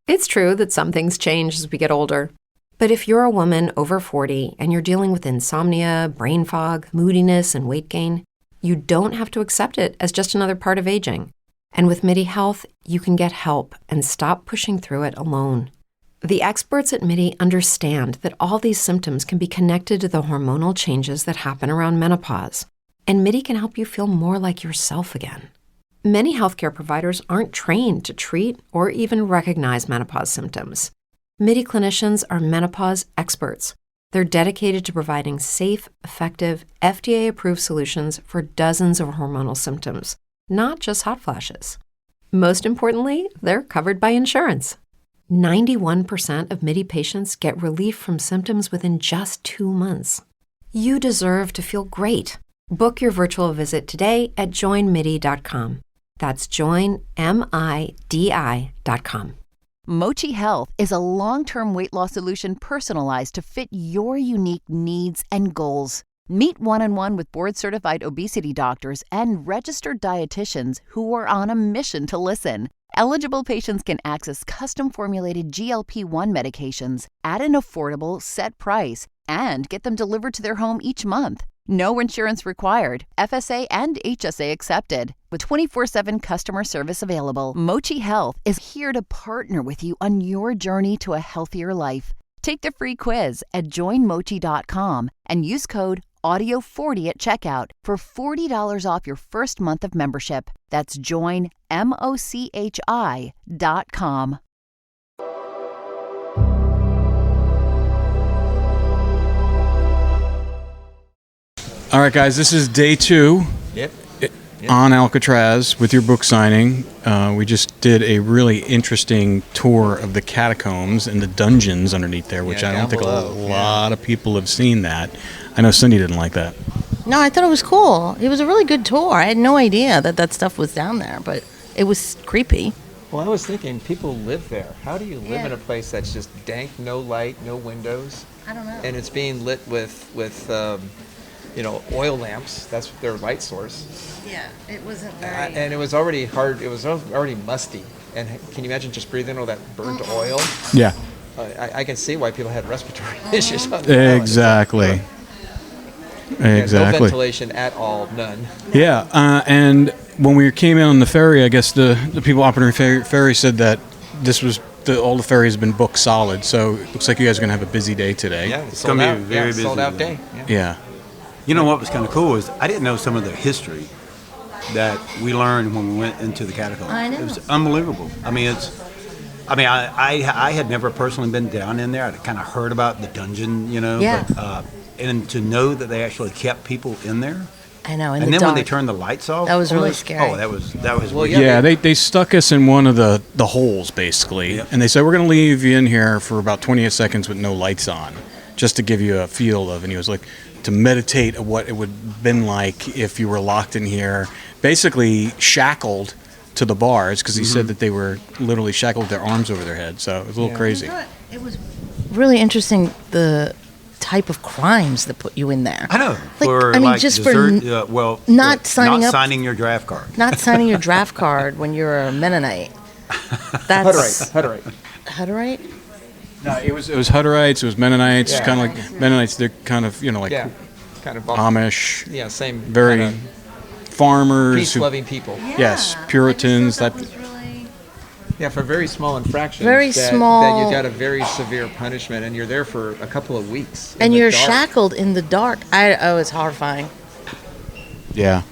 It's true that some things change as we get older. But if you're a woman over 40 and you're dealing with insomnia, brain fog, moodiness, and weight gain, you don't have to accept it as just another part of aging. And with MIDI Health, you can get help and stop pushing through it alone. The experts at MIDI understand that all these symptoms can be connected to the hormonal changes that happen around menopause. And MIDI can help you feel more like yourself again. Many healthcare providers aren't trained to treat or even recognize menopause symptoms. MIDI clinicians are menopause experts. They're dedicated to providing safe, effective, FDA-approved solutions for dozens of hormonal symptoms, not just hot flashes. Most importantly, they're covered by insurance. 91% of MIDI patients get relief from symptoms within just 2 months. You deserve to feel great. Book your virtual visit today at joinmidi.com. That's joinmidi.com. Mochi Health is a long-term weight loss solution personalized to fit your unique needs and goals. Meet one-on-one with board-certified obesity doctors and registered dietitians who are on a mission to listen. Eligible patients can access custom-formulated GLP-1 medications at an affordable, set price and get them delivered to their home each month. No insurance required, FSA and HSA accepted. With 24/7 customer service available, Mochi Health is here to partner with you on your journey to a healthier life. Take the free quiz at joinmochi.com and use code AUDIO40 at checkout for $40 off your first month of membership. That's joinmochi.com. All right, guys, this is day 2 on Alcatraz with your book signing. We just did a really interesting tour of the catacombs and the dungeons underneath there, which I don't think a lot of people have seen that. I know Cindy didn't like that. No, I thought it was cool. It was a really good tour. I had no idea that stuff was down there, but it was creepy. Well, I was thinking, people live there. How do you live in a place that's just dank, no light, no windows? I don't know. And it's being lit with oil lamps. That's their light source. Yeah, it wasn't very... and it was already hard. It was already musty. And can you imagine just breathing all that burnt oil? Yeah. I can see why people had respiratory issues on the island. Exactly. No ventilation at all, none. Yeah, and when we came in on the ferry, I guess the people operating the ferry said that this was all the ferries have been booked solid. So it looks like you guys are going to have a busy day today. Yeah, it's going to be a very busy sold out day. Yeah. You know what was kind of cool is I didn't know some of the history that we learned when we went into the catacombs. I know. It was unbelievable. I had never personally been down in there. I'd kind of heard about the dungeon, Yeah. But, and to know that they actually kept people in there. I know, and then when they turned the lights off, that was really scary. Oh, that was Well, weird. Yeah, they stuck us in one of the holes, basically. Yep. And they said, we're going to leave you in here for about 28 seconds with no lights on, just to give you a feel of, and he was like, to meditate of what it would have been like if you were locked in here, basically shackled to the bars, because he said that they were literally shackled with their arms over their head. So it was a little crazy. It was really interesting, the type of crimes that put you in there. I know. Not signing your draft card. Not signing your draft card when you're a Mennonite. That's Hutterite? No, it was Hutterites, it was Mennonites, Yeah. kind of like Mennonites. They're kind of kind of Amish. Yeah, same. Very kinda farmers. peace-loving people. Yes, Puritans. That was really... Yeah, for very small infractions. Very small. That you got a very severe punishment, and you're there for a couple of weeks. And you're shackled in the dark. It's horrifying. Yeah,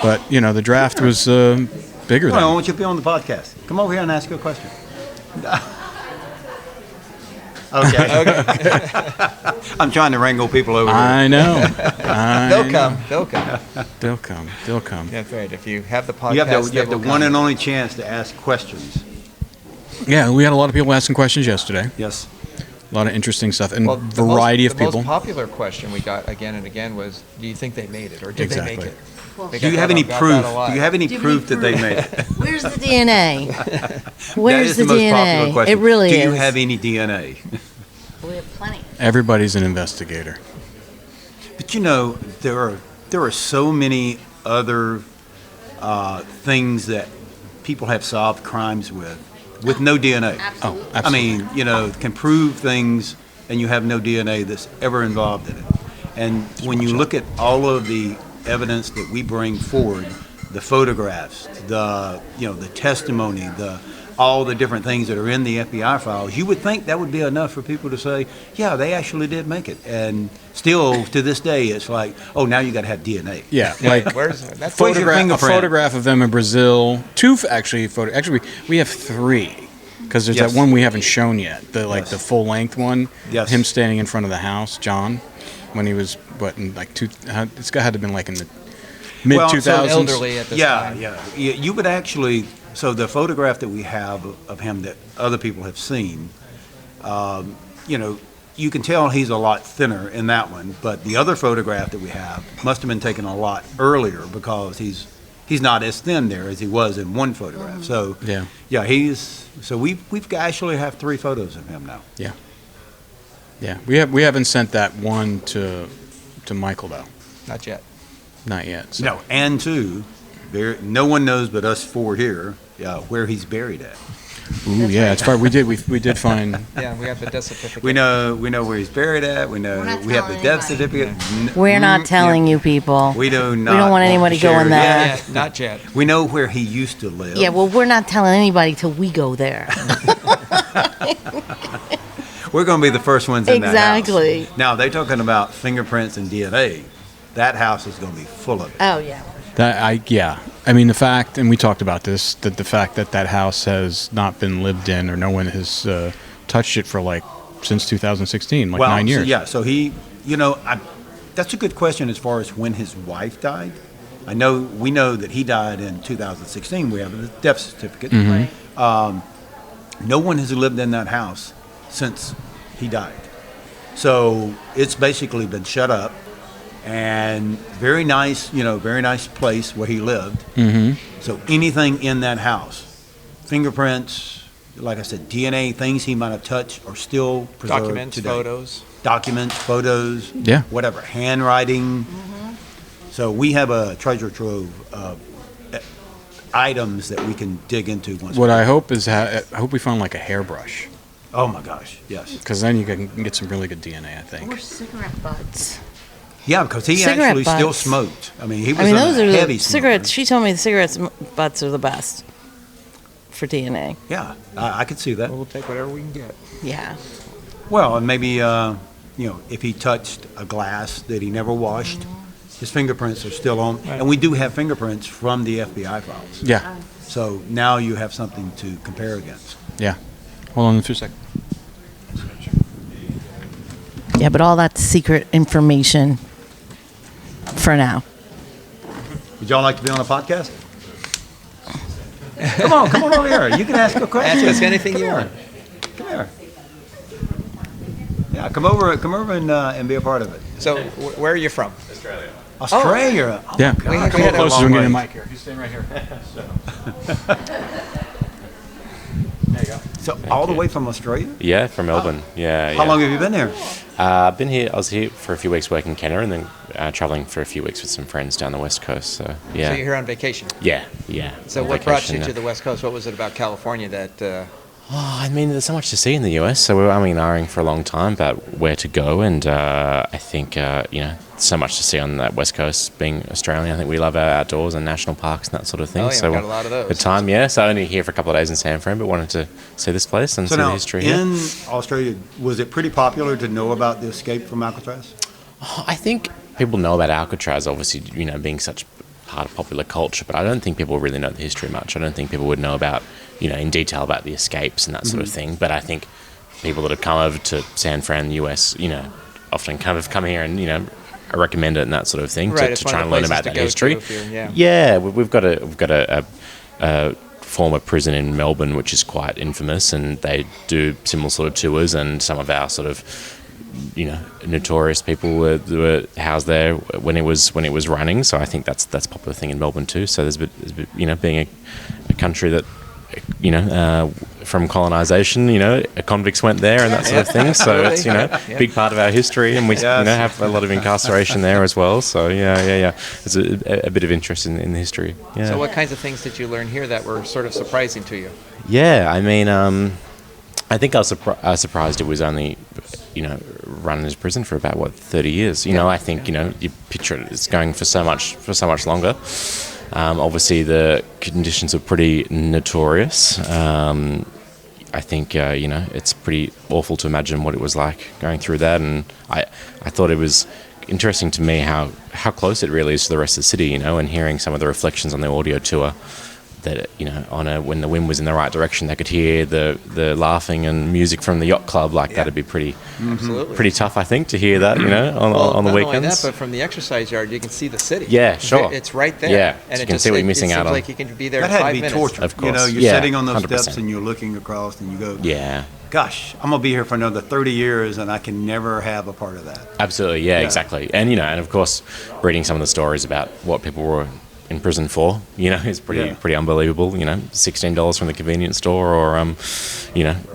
but the draft was bigger Well, I than. want you to be on the podcast. Come over here and ask you a question. Okay. I'm trying to wrangle people over here. I know. They'll come. They'll come. Yeah, that's right. If you have the podcast, You have they the will one come. and only chance to ask questions. Yeah, we had a lot of people asking questions yesterday. Yes. A lot of interesting stuff and Well, variety of the people. most popular question we got again and again was, do you think they made it, or did they make it? Do you have any proof? Do you have any proof that they made it? Where's the DNA? Where's That is the most popular DNA? question. It really is. Do you have any DNA? We have plenty. Everybody's an investigator. But there are so many other things that people have solved crimes with. with no DNA. Absolutely. Oh, absolutely. I mean, you know, can prove things and you have no DNA that's ever involved in it. And when you look at all of the evidence that we bring forward, the photographs, the testimony, all the different things that are in the FBI files, you would think that would be enough for people to say, yeah, they actually did make it. And still, to this day, it's like, oh, now you got to have DNA. Yeah, like Where's your a fingerprint? photograph of them in Brazil. Actually, we have 3. Because there's Yes. that one we haven't shown yet, the Yes. full length one. Yes. Him standing in front of the house, John, when he was this guy had to have been like in the mid Well, so 2000s. elderly at this time. Yeah. You would actually, so the photograph that we have of him that other people have seen, you can tell he's a lot thinner in that one, but the other photograph that we have must have been taken a lot earlier because he's not as thin there as he was in one photograph. So we've actually have 3 photos of him now. Yeah, we haven't sent that one to Michael though, Not yet. not yet. So. No, and 2, no one knows but us 4 here where he's buried at. Ooh, yeah, it's far. We did find. Yeah, we have the death certificate. We know where he's buried at. We know We're not we have the telling death anybody. certificate. We're not telling you people. We do not. We don't want anybody to share going there. yet. Yeah, not yet. We know where he used to live. Yeah, well, we're not telling anybody till we go there. We're going to be the first ones in that Exactly. house. Now, they're talking about fingerprints and DNA. That house is going to be full of it. Oh, yeah. I mean, the fact, and we talked about this, that the fact that house has not been lived in or no one has touched it for since 2016, 9 years. So he, that's a good question as far as when his wife died. We know that he died in 2016. We have the death certificate. Mm-hmm. No one has lived in that house since he died. So it's basically been shut up. And very nice place where he lived. Mm-hmm. So anything in that house, fingerprints, like I said, DNA, things he might have touched are still preserved Documents, today. photos. Photos, Yeah. whatever, handwriting. So we have a treasure trove of items that we can dig into once. What I hope is, I hope we find a hairbrush, Oh my gosh, yes. because then you can get some really good DNA. I think. Or cigarette butts. Yeah, because he Cigarette actually still butts. smoked. I mean, he was Those a are heavy the smoker. cigarettes. She told me the cigarettes butts are the best for DNA. Yeah, I could see that. We'll take whatever we can get. Yeah. Well, and maybe, if he touched a glass that he never washed, his fingerprints are still on. And we do have fingerprints from the FBI files. Yeah, So now you have something to compare against. yeah. Hold on for a second. Yeah, but all that's secret information for now. Would y'all like to be on a podcast? Come on over here. You can ask a question. Ask us anything Come you here. want. Come here. Yeah, come over and be a part of it. So, where are you from? Australia. Oh, Yeah. God. We had Come a on, Closest long we can get a way. mic here. He's staying right here. So all the way from Australia? Yeah, from Melbourne. Yeah. How long have you been here? I've been here. I was here for a few weeks working in Canada, and then traveling for a few weeks with some friends down the west coast. So yeah. So you're here on vacation. Yeah. So On what brought you vacation, to the West Coast? What was it about California that? I mean, there's so much to see in the US. So we're umming for a long time about where to go, and I think so much to see on that west coast. Being Australian, I think we love our outdoors and national parks and that sort of thing. Oh, yeah, so got a lot of those. Good time, yeah. So only here for a couple of days in San Fran, but wanted to see this place and So see the now, history here. in Australia, was it pretty popular to know about the escape from Alcatraz? I think people know about Alcatraz, obviously, being such part of popular culture, but I don't think people really know the history much. I don't think people would know about, in detail about the escapes and that sort of thing. But I think people that have come over to San Fran, US, often kind of come here and, I recommend it and that sort of thing Right, to it's one try of and the learn places about to that go to history. if you're- Yeah, we've got a former prison in Melbourne, which is quite infamous, and they do similar sort of tours, and some of our sort of notorious people were housed there when it was running. So I think that's a popular thing in Melbourne too. So there's a bit being a country that from colonization. Convicts went there and that sort of thing. So it's a big part of our history, and we have a lot of incarceration there as well. So yeah. There's a bit of interest in the history. Yeah. So what kinds of things did you learn here that were sort of surprising to you? Yeah, I mean, I think I was surprised it was only, run as prison for about 30 years. I think you picture it as going for so much longer. Obviously, the conditions are pretty notorious. I think it's pretty awful to imagine what it was like going through that, and I thought it was interesting to me how close it really is to the rest of the city. And hearing some of the reflections on the audio tour. That when the wind was in the right direction, they could hear the laughing and music from the yacht club. That'd be pretty tough, I think, to hear that. On the weekends. Not only that, but from the exercise yard, you can see the city. Yeah, sure. It's right there. Yeah, and so you can see what you're missing out on. It seems like you can be there that in 5 had to be minutes. torture. Of course. You're sitting on those 100%. steps and you're looking across and you go, yeah. Gosh, I'm gonna be here for another 30 years, and I can never have a part of that. Absolutely, yeah. Exactly. And and of course, reading some of the stories about what people were in prison for, is pretty unbelievable. $16 from the convenience store, or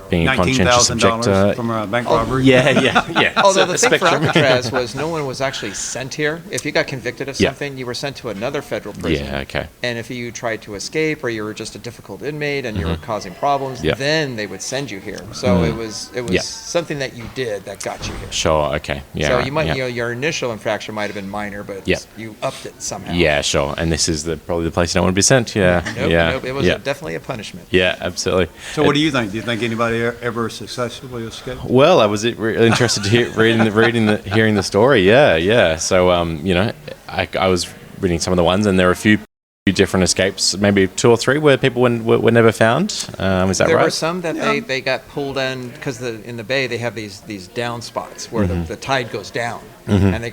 being a conscientious objector from a bank robbery. Yeah. Although the thing for Alcatraz was no one was actually sent here. If you got convicted of something, you were sent to another federal prison. Yeah, okay. And if you tried to escape, or you were just a difficult inmate and you were causing problems, then they would send you here. So it was something that you did that got you here. Sure. Okay. Yeah. So you might, your initial infraction might have been minor, but you upped it somehow. Yeah, sure. And this is probably the place you don't want to be sent. Yeah. Nope. It was definitely a punishment. Yeah, absolutely. So what do you think? Do you think anybody ever successfully escaped? Well, I was really interested to hearing the story. Yeah. So I was reading some of the ones, and there were a few different escapes, maybe 2 or 3 where people were never found. Is that right? There were some that they got pulled in because in the bay they have these down spots where the tide goes down, and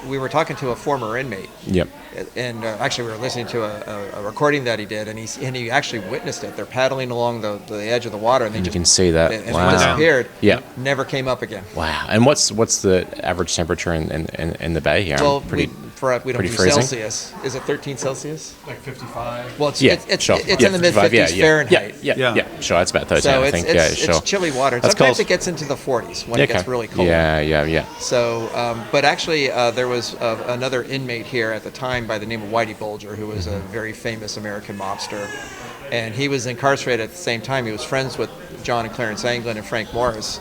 we were talking to a former inmate. Yep. And actually, we were listening to a recording that he did, and he actually witnessed it. They're paddling along the edge of the water, and you can see that. And wow. it disappeared. Yeah. Never came up again. Wow. And what's the average temperature in the bay here? Well, we don't do freezing? Celsius. Is it 13 Celsius? Like 55. Well, it's sure. in the mid-50s Fahrenheit. Yeah. Sure, it's about 13. So I think. It's chilly water. That's Sometimes cold. it gets into the 40s when it gets really cold. Yeah. So, but actually, there was another inmate here at the time by the name of Whitey Bulger, who was a very famous American mobster, and he was incarcerated at the same time. He was friends with John and Clarence Anglin and Frank Morris,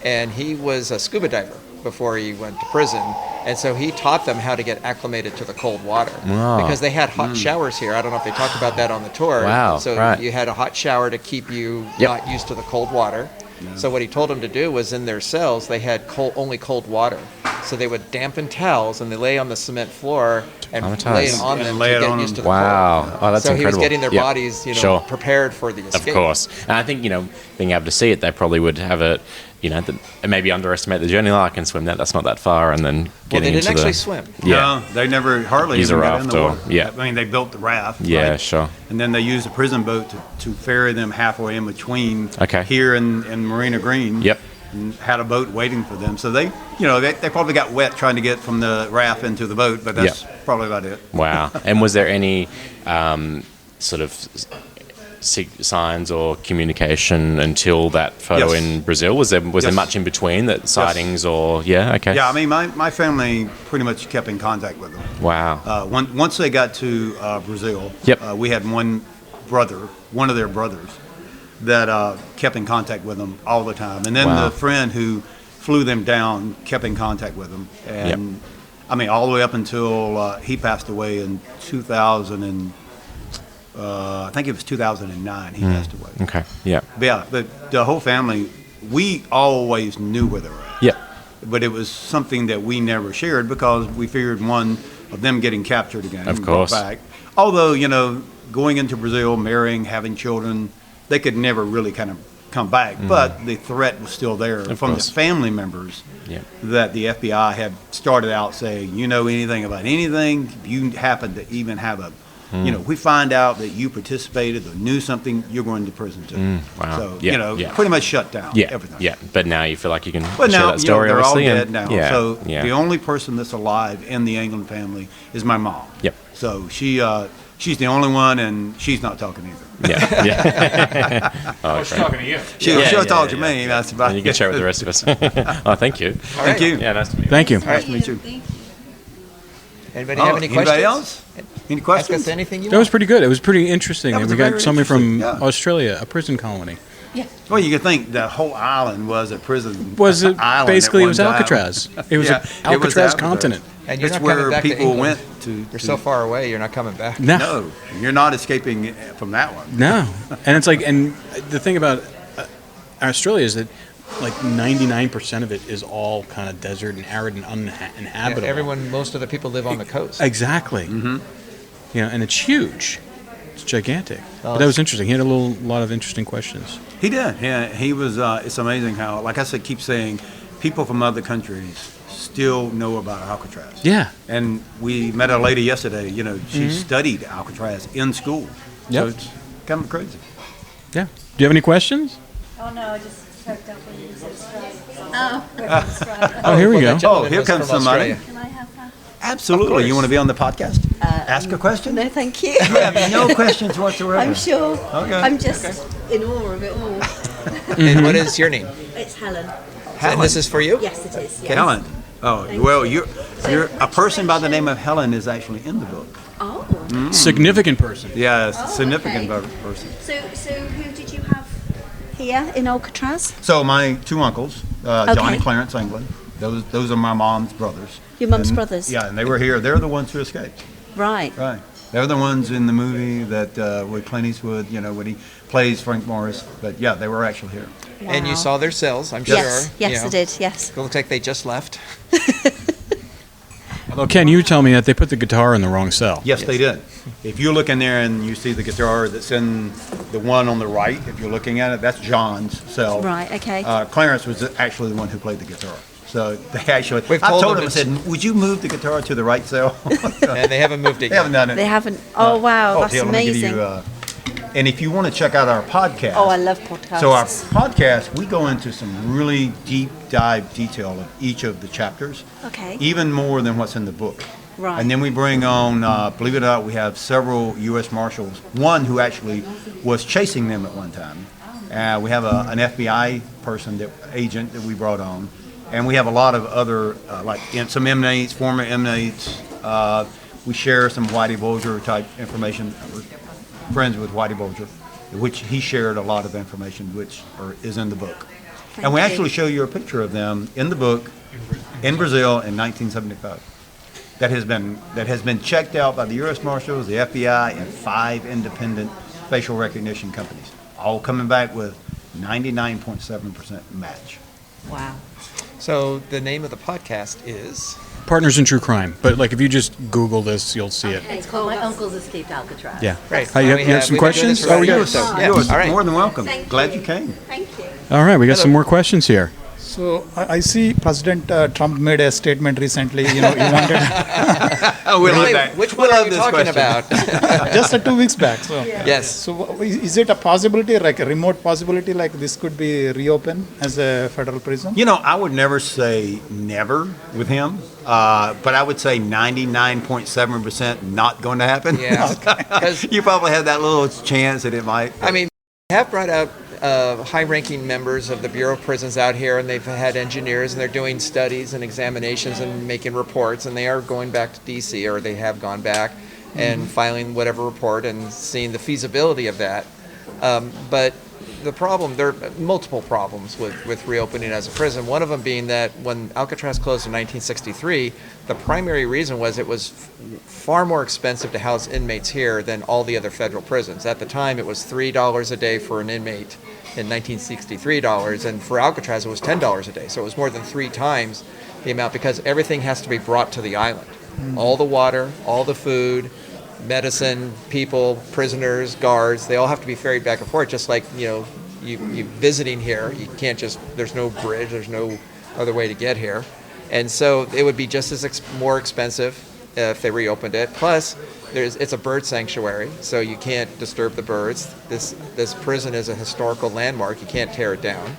and he was a scuba diver before he went to prison, and so he taught them how to get acclimated to the cold water because they had hot showers here. I don't know if they talked about that on the tour. Wow, so right. you had a hot shower to keep you not used to the cold water. So what he told them to do was in their cells they had only cold water. So they would dampen towels and they lay on the cement floor and lay it on them to get used to the cold. Wow. Oh, that's incredible. So he was getting their bodies, prepared for the escape. Of course. And I think, being able to see it, they probably would have it, maybe underestimate the journey. I can swim that. That's not that far. And then getting they into didn't actually swim. Yeah. No, they never hardly Use even a got raft in the water. or- I mean, they built the raft. Yeah, right? sure. And then they used a prison boat to ferry them halfway in between Okay. here and Marina Green. Yep. And had a boat waiting for them. So they probably got wet trying to get from the raft into the boat, but that's probably about it. Wow. And was there any sort of signs or communication until that photo in Brazil? Was there much in between that sightings or okay? Yeah, I mean my family pretty much kept in contact with them. Wow. Once they got to Brazil, we had one of their brothers that kept in contact with them all the time, and then the friend who flew them down kept in contact with them, and I mean all the way up until he passed away in 2000 and I think it was 2009 he passed away. Okay. Yeah. But the whole family, we always knew where they were at. Yeah. But it was something that we never shared because we feared one of them getting captured again. Of and course. brought back. Although, going into Brazil, marrying, having children, they could never really kind of come back. But the threat was still there from the family members that the FBI had started out saying, anything about anything, if you happen to even have a, we find out that you participated or knew something, you're going to prison too. Wow. So, pretty much shut down everything. Yeah, but now you feel like you can But share now, that story, they're all obviously. dead now. So the the only person that's alive in the Anglin family is my mom. Yep. So she's the only one, and she's not talking either. Yeah, yeah. I was talking to you. She'll talk to me. That's about And you can share with the rest of us. Oh, thank you. Thank you. Yeah, nice to meet you. Thank you. Nice to meet you. Anybody have any questions? Anybody else? Any Ask questions? us anything you That was want. pretty good. It was pretty interesting. That was We got very somebody from interesting, yeah. Australia, a prison colony. Well, you could think the whole island was a prison. Was it island basically? at It was one time. Alcatraz. It was Yeah, an it was Alcatraz continent. And you're It's not coming where back to people England. went to. You're so far away, you're not coming back. No, No, you're not escaping from that one. no. And it's like, and the thing about Australia is that like 99% of it is all kind of desert and arid and uninhabitable. Most of the people live on the coast. Exactly. Mm-hmm. You know, and it's huge. It's gigantic. Oh, But that was interesting. He had a lot of interesting questions. He did. Yeah, he was. It's amazing how, like I said, keep saying, people from other countries still know about Alcatraz. Yeah. And we met a lady yesterday. You know, she studied Alcatraz in school. Yep. So it's kind of crazy. Yeah. Do you have any questions? Oh no, I just choked up when you said Australia. Oh, here we go. that gentleman here was comes from somebody. Australia. Can I have one? Absolutely. You want to be on the podcast? Ask a question? No, thank you. You have no questions whatsoever. I'm sure. Okay. I'm just in awe of it all. And what is your name? It's Helen. And this is for you? Yes, it is. Yes. Helen. Oh, well, you're a person by the name of Helen is actually in the book. Oh. Significant person. Yeah, a Oh, significant okay. person. So who did you have here in Alcatraz? So my two uncles, John Okay. and Clarence England, those are my mom's brothers. Your mum's And- brothers? Yeah, and they were here. They're the ones who escaped. Right. Right. They're the ones in the movie that with Clint Eastwood, you know, when he plays Frank Morris. But yeah, they were actually here. And you Wow. saw their cells, I'm Yes. sure. Yes, you know. I did. Yes. It looks like they just left. Although, Ken, you tell me that they put the guitar in the wrong cell. Yes, they did. If you look in there and you see the guitar that's in the one on the right, if you're looking at it, that's John's cell. Right. Okay. Clarence was actually the one who played the guitar. So they actually, We've I told told them him, I said, would you move the guitar to the right cell? And they haven't moved it They yet. haven't done it. They haven't. Oh wow, that's here, let me give amazing. you, and if you want to check out our podcast. Oh, I love podcasts. So our podcast, we go into some really deep dive detail of each of the chapters. Okay. Even more than what's in the book. Right. And then we bring on, believe it or not, we have several U.S. Marshals. One who actually was chasing them at one time. We have an FBI agent that we brought on. And we have a lot of other, some inmates, former inmates. We share some Whitey Bulger type information. We're friends with Whitey Bulger, which he shared a lot of information, which is in the book. And we Thank actually you. show you a picture of them in the book in Brazil in 1975. That has been checked out by the U.S. Marshals, the FBI, and 5 independent facial recognition companies, all coming back with 99.7% match. Wow. So the name of the podcast is? Partners in True Crime. But like if you just Google this, you'll see it. It's called My Uncle's Escaped Alcatraz. Yeah. Great. Hi, you have, We you have some we've been doing questions? this for about a year or You're so. you're All right. more than welcome. Thank Glad you. you came. Thank you. All right, we got some more questions here. So I see President Trump made a statement recently. You know, he wanted Oh, we Really? love that. Which We one are love you this talking question. about? just 2 weeks back. So Yes. So is it a possibility, like a remote possibility, like this could be reopened as a federal prison? You know, I would never say never with him, but I would say 99.7% not going to happen. Yeah. 'Cause, You probably have that little chance that it might. I mean, we have brought out high-ranking members of the Bureau of Prisons out here, and they've had engineers, and they're doing studies and examinations and making reports, and they are going back to D.C., or they have gone back, and filing whatever report and seeing the feasibility of that. But the problem, there are multiple problems with reopening as a prison. One of them being that when Alcatraz closed in 1963, the primary reason was it was far more expensive to house inmates here than all the other federal prisons. At the time, it was $3 a day for an inmate in 1963 dollars, and for Alcatraz, it was $10 a day. So it was more than 3 times the amount because everything has to be brought to the island. All the water, all the food, medicine, people, prisoners, guards, they all have to be ferried back and forth, just like, you visiting here. You can't just, there's no bridge, there's no other way to get here. And so it would be just as more expensive if they reopened it. Plus, it's a bird sanctuary, so you can't disturb the birds. This prison is a historical landmark. You can't tear it down.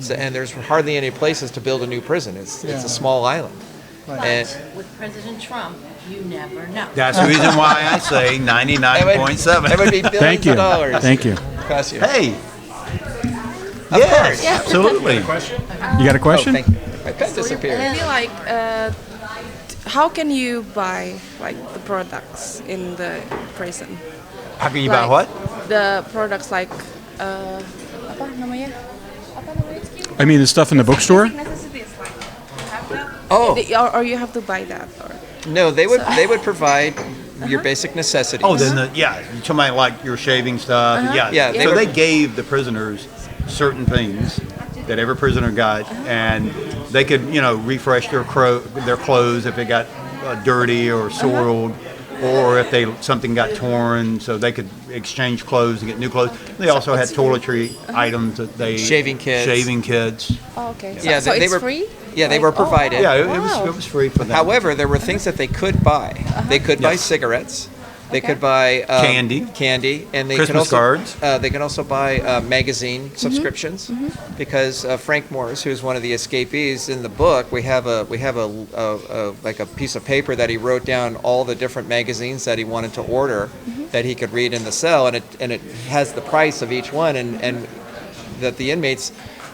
So, and there's hardly any places to build a new prison. It's a small island. Right. And With President Trump, You never know. That's the reason why I say 99.7. That would be billions Thank you. of dollars. Thank you. Cost you. Hey. Of Yes, course. absolutely. You got a question? Thank you. My pen disappeared. I feel like, how can you buy like the products in the prison? How can you buy Like, what? The products like, apa namanya? Apa namanya? I mean, the stuff in the bookstore? Necessities, like, have that? Oh. Or you have to buy that, or No, they would provide your basic necessities. Oh, then you're talking about like your shaving stuff. Yeah. Yeah, they So were- they gave the prisoners certain things that every prisoner got, and they could, refresh their clothes if it got dirty or soiled, or if something got torn, so they could exchange clothes and get new clothes. They also had toiletry items that they Shaving kits. oh, okay. Yeah, so they it's were free. Yeah, they Like, were provided. Yeah, it Wow. was free for them. However, there were things that they could buy. They could buy Yes. cigarettes. They Okay. could buy Candy. and they Christmas could also, cards. They can also buy magazine subscriptions because Frank Morris, who's one of the escapees in the book, we have a like a piece of paper that he wrote down all the different magazines that he wanted to order that he could read in the cell, and it has the price of each one, and that the inmates.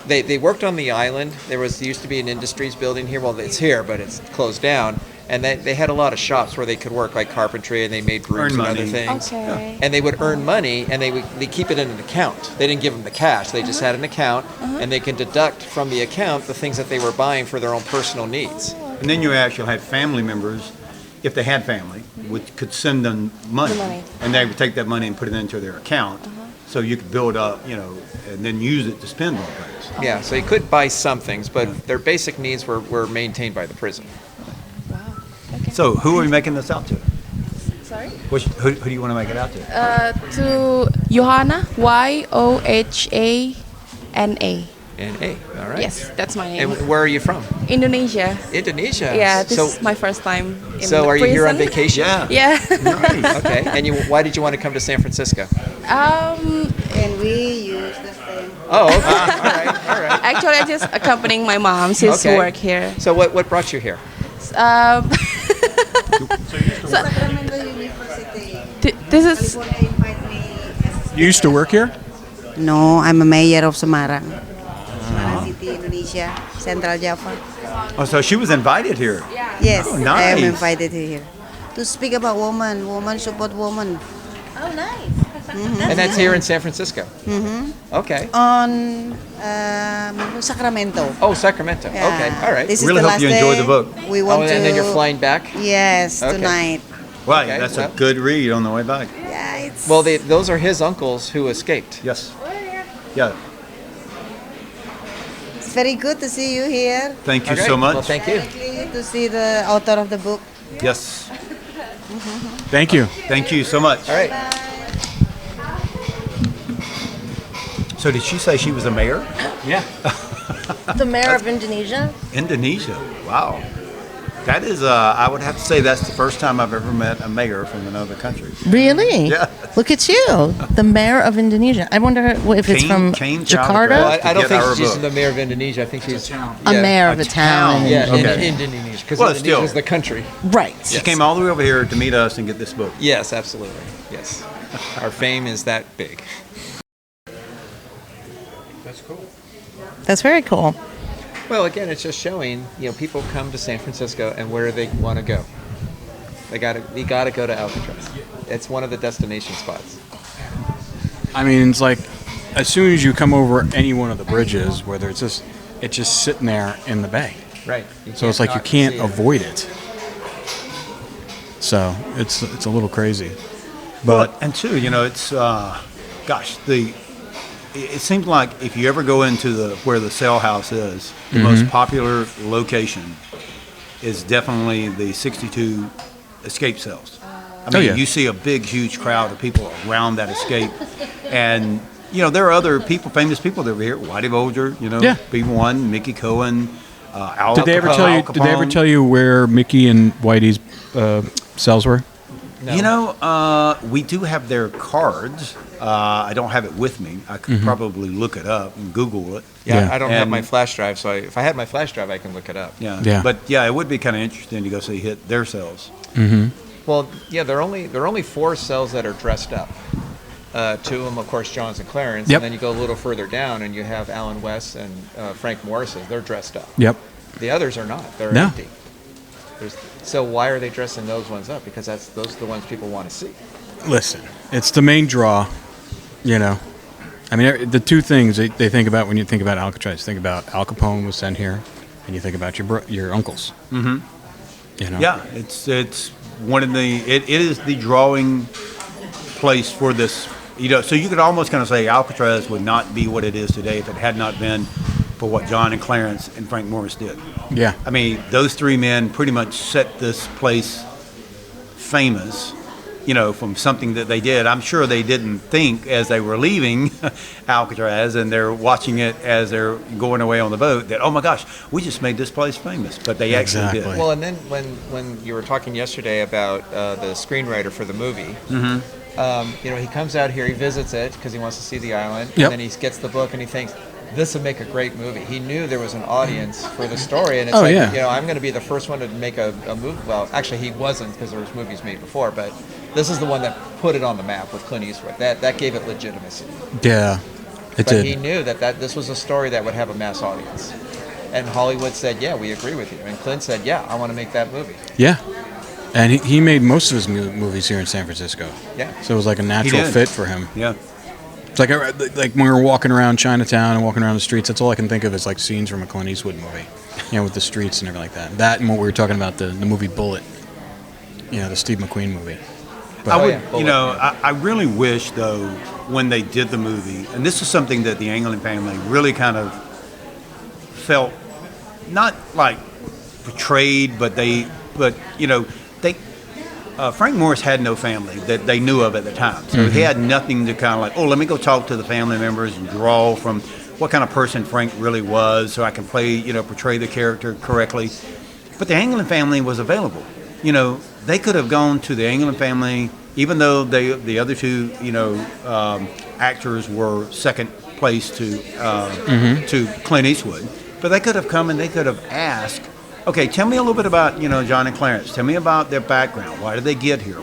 They worked on the island. There used to be an industries building here. Well, it's here, but it's closed down. And they had a lot of shops where they could work, like carpentry, and they made brooms Earn and other money. things. Okay. And they would earn money, and they keep it in an account. They didn't give them the cash. They just had an account, and they can deduct from the account the things that they were buying for their own personal needs. And then you actually had family members, if they had family, could send them money, The money. and they would take that money and put it into their account, so you could build up, and then use it to spend on things. Yeah, so you could buy some things, but their basic needs were maintained by the prison. So who are we making this out to? Sorry. Who do you want to make it out to? To Johanna, Yohana. And hey, all right. Yes, that's my name. And where are you from? Indonesia. Indonesia. Yeah, this So, is my first time in so the are you here on prison. vacation? Yeah. Yeah. Nice. Okay. And why did you want to come to San Francisco? And we use the same. Oh, okay. All right. Actually, I just accompanying my mom. She's Okay. work here. So what brought you here? Um, Sacramento University. this is California invite me. You used to work here? No, I'm a mayor of Semarang. Semarang City, Indonesia, Central Java. Oh, so she was invited here. Yes, Oh, I am nice. invited here to speak about woman support woman. Oh, nice. And that's here in San Francisco. Mm-hmm. Okay. On Sacramento. Oh, Sacramento. Yeah. Okay. All right. This is Really the hope last you enjoy day. the book. We want to. And then you're flying back. Yes, Okay. tonight. Wow, Okay, that's well. a good read on the way back. Yeah, it's. Well, those are his uncles who escaped. Yes. Yeah. It's very good to see you here. Thank you Okay. so much. Well, thank you. Directly to see the author of the book. Yes. Thank you. Thank you so much. All right. So did she say she was a mayor? Yeah. The mayor of Indonesia. Indonesia. Wow. That is, I would have to say that's the first time I've ever met a mayor from another country. Really? Yeah. Look at you, the mayor of Indonesia. I wonder if it's from Kane Jakarta. Well, Alcatraz. I don't To think get our she's book. the mayor of Indonesia. I think she's A mayor of A a town. town. Yeah, Okay. in Indonesia, because Well, Indonesia still. is the country. Right. She came all the way over here to meet us and get this book. Yes, absolutely. Yes, our fame is that big. That's very cool. Well, again, it's just showing, people come to San Francisco and where they want to go. You got to go to Alcatraz. It's one of the destination spots. I mean, it's like as soon as you come over any one of the bridges, whether it's just sitting there in the bay. Right. So it's like you can't avoid it. So it's a little crazy. But And two, it's, it seems like if you ever go into where the cell house is, the most popular location is definitely the 62 escape cells. I mean, yeah. you see a big, huge crowd of people around that escape, and there are other people, famous people that were here. Whitey Bulger, Yeah. B1, Mickey Cohen, Al did they ever tell you? Capone. Did they ever tell you where Mickey and Whitey's cells were? No. We do have their cards. I don't have it with me. I could probably look it up and Google it. Yeah, I don't have my flash drive, so if I had my flash drive, I can look it up. Yeah. But yeah, it would be kind of interesting to go see hit their cells. Well, yeah, there are only 4 cells that are dressed up. 2 of them, of course, John's and Clarence, and then you go a little further down, and you have Alan West and Frank Morris's. They're dressed up. Yep. The others are not. They're empty. So why are they dressing those ones up? Because those are the ones people want to see. Listen, it's the main draw, you know. I mean, the 2 things they think about when you think about Alcatraz, think about Al Capone was sent here, and you think about your uncles. You know? Yeah, it's one of the it is the drawing place for this. You know, so you could almost kind of say Alcatraz would not be what it is today if it had not been for what John and Clarence and Frank Morris did. Yeah. I mean, those 3 men pretty much set this place famous, you know, from something that they did. I'm sure they didn't think as they were leaving Alcatraz and they're watching it as they're going away on the boat that, oh my gosh, we just made this place famous. But they actually did. Well, and then when you were talking yesterday about the screenwriter for the movie, you know, he comes out here, he visits it because he wants to see the island, and then he gets the book and he thinks, this would make a great movie. He knew there was an audience for the story, and it's you know, I'm going to be the first one to make a movie. Well, actually, he wasn't because there was movies made before, but this is the one that put it on the map with Clint Eastwood. That gave it legitimacy. Yeah, it did. But he knew that this was a story that would have a mass audience. And Hollywood said, yeah, we agree with you. And Clint said, yeah, I want to make that movie. Yeah. And he made most of his movies here in San Francisco. Yeah. So it was like a natural fit for him. Yeah. It's like when we were walking around Chinatown and walking around the streets, that's all I can think of is like scenes from a Clint Eastwood movie. You know, with the streets and everything like that. That and what we were talking about, the movie Bullet. You know, the Steve McQueen movie. But, I really wish, though, when they did the movie, and this is something that the Anglin family really kind of felt, not like portrayed, but you know, Frank Morris had no family that they knew of at the time. So he had nothing to kind of like, let me go talk to the family members and draw from what kind of person Frank really was so I can portray the character correctly. But the Anglin family was available. You know, they could have gone to the Anglin family, even though the other 2, actors were second place to Clint Eastwood. But they could have come and they could have asked, okay, tell me a little bit about, John and Clarence. Tell me about their background. Why did they get here?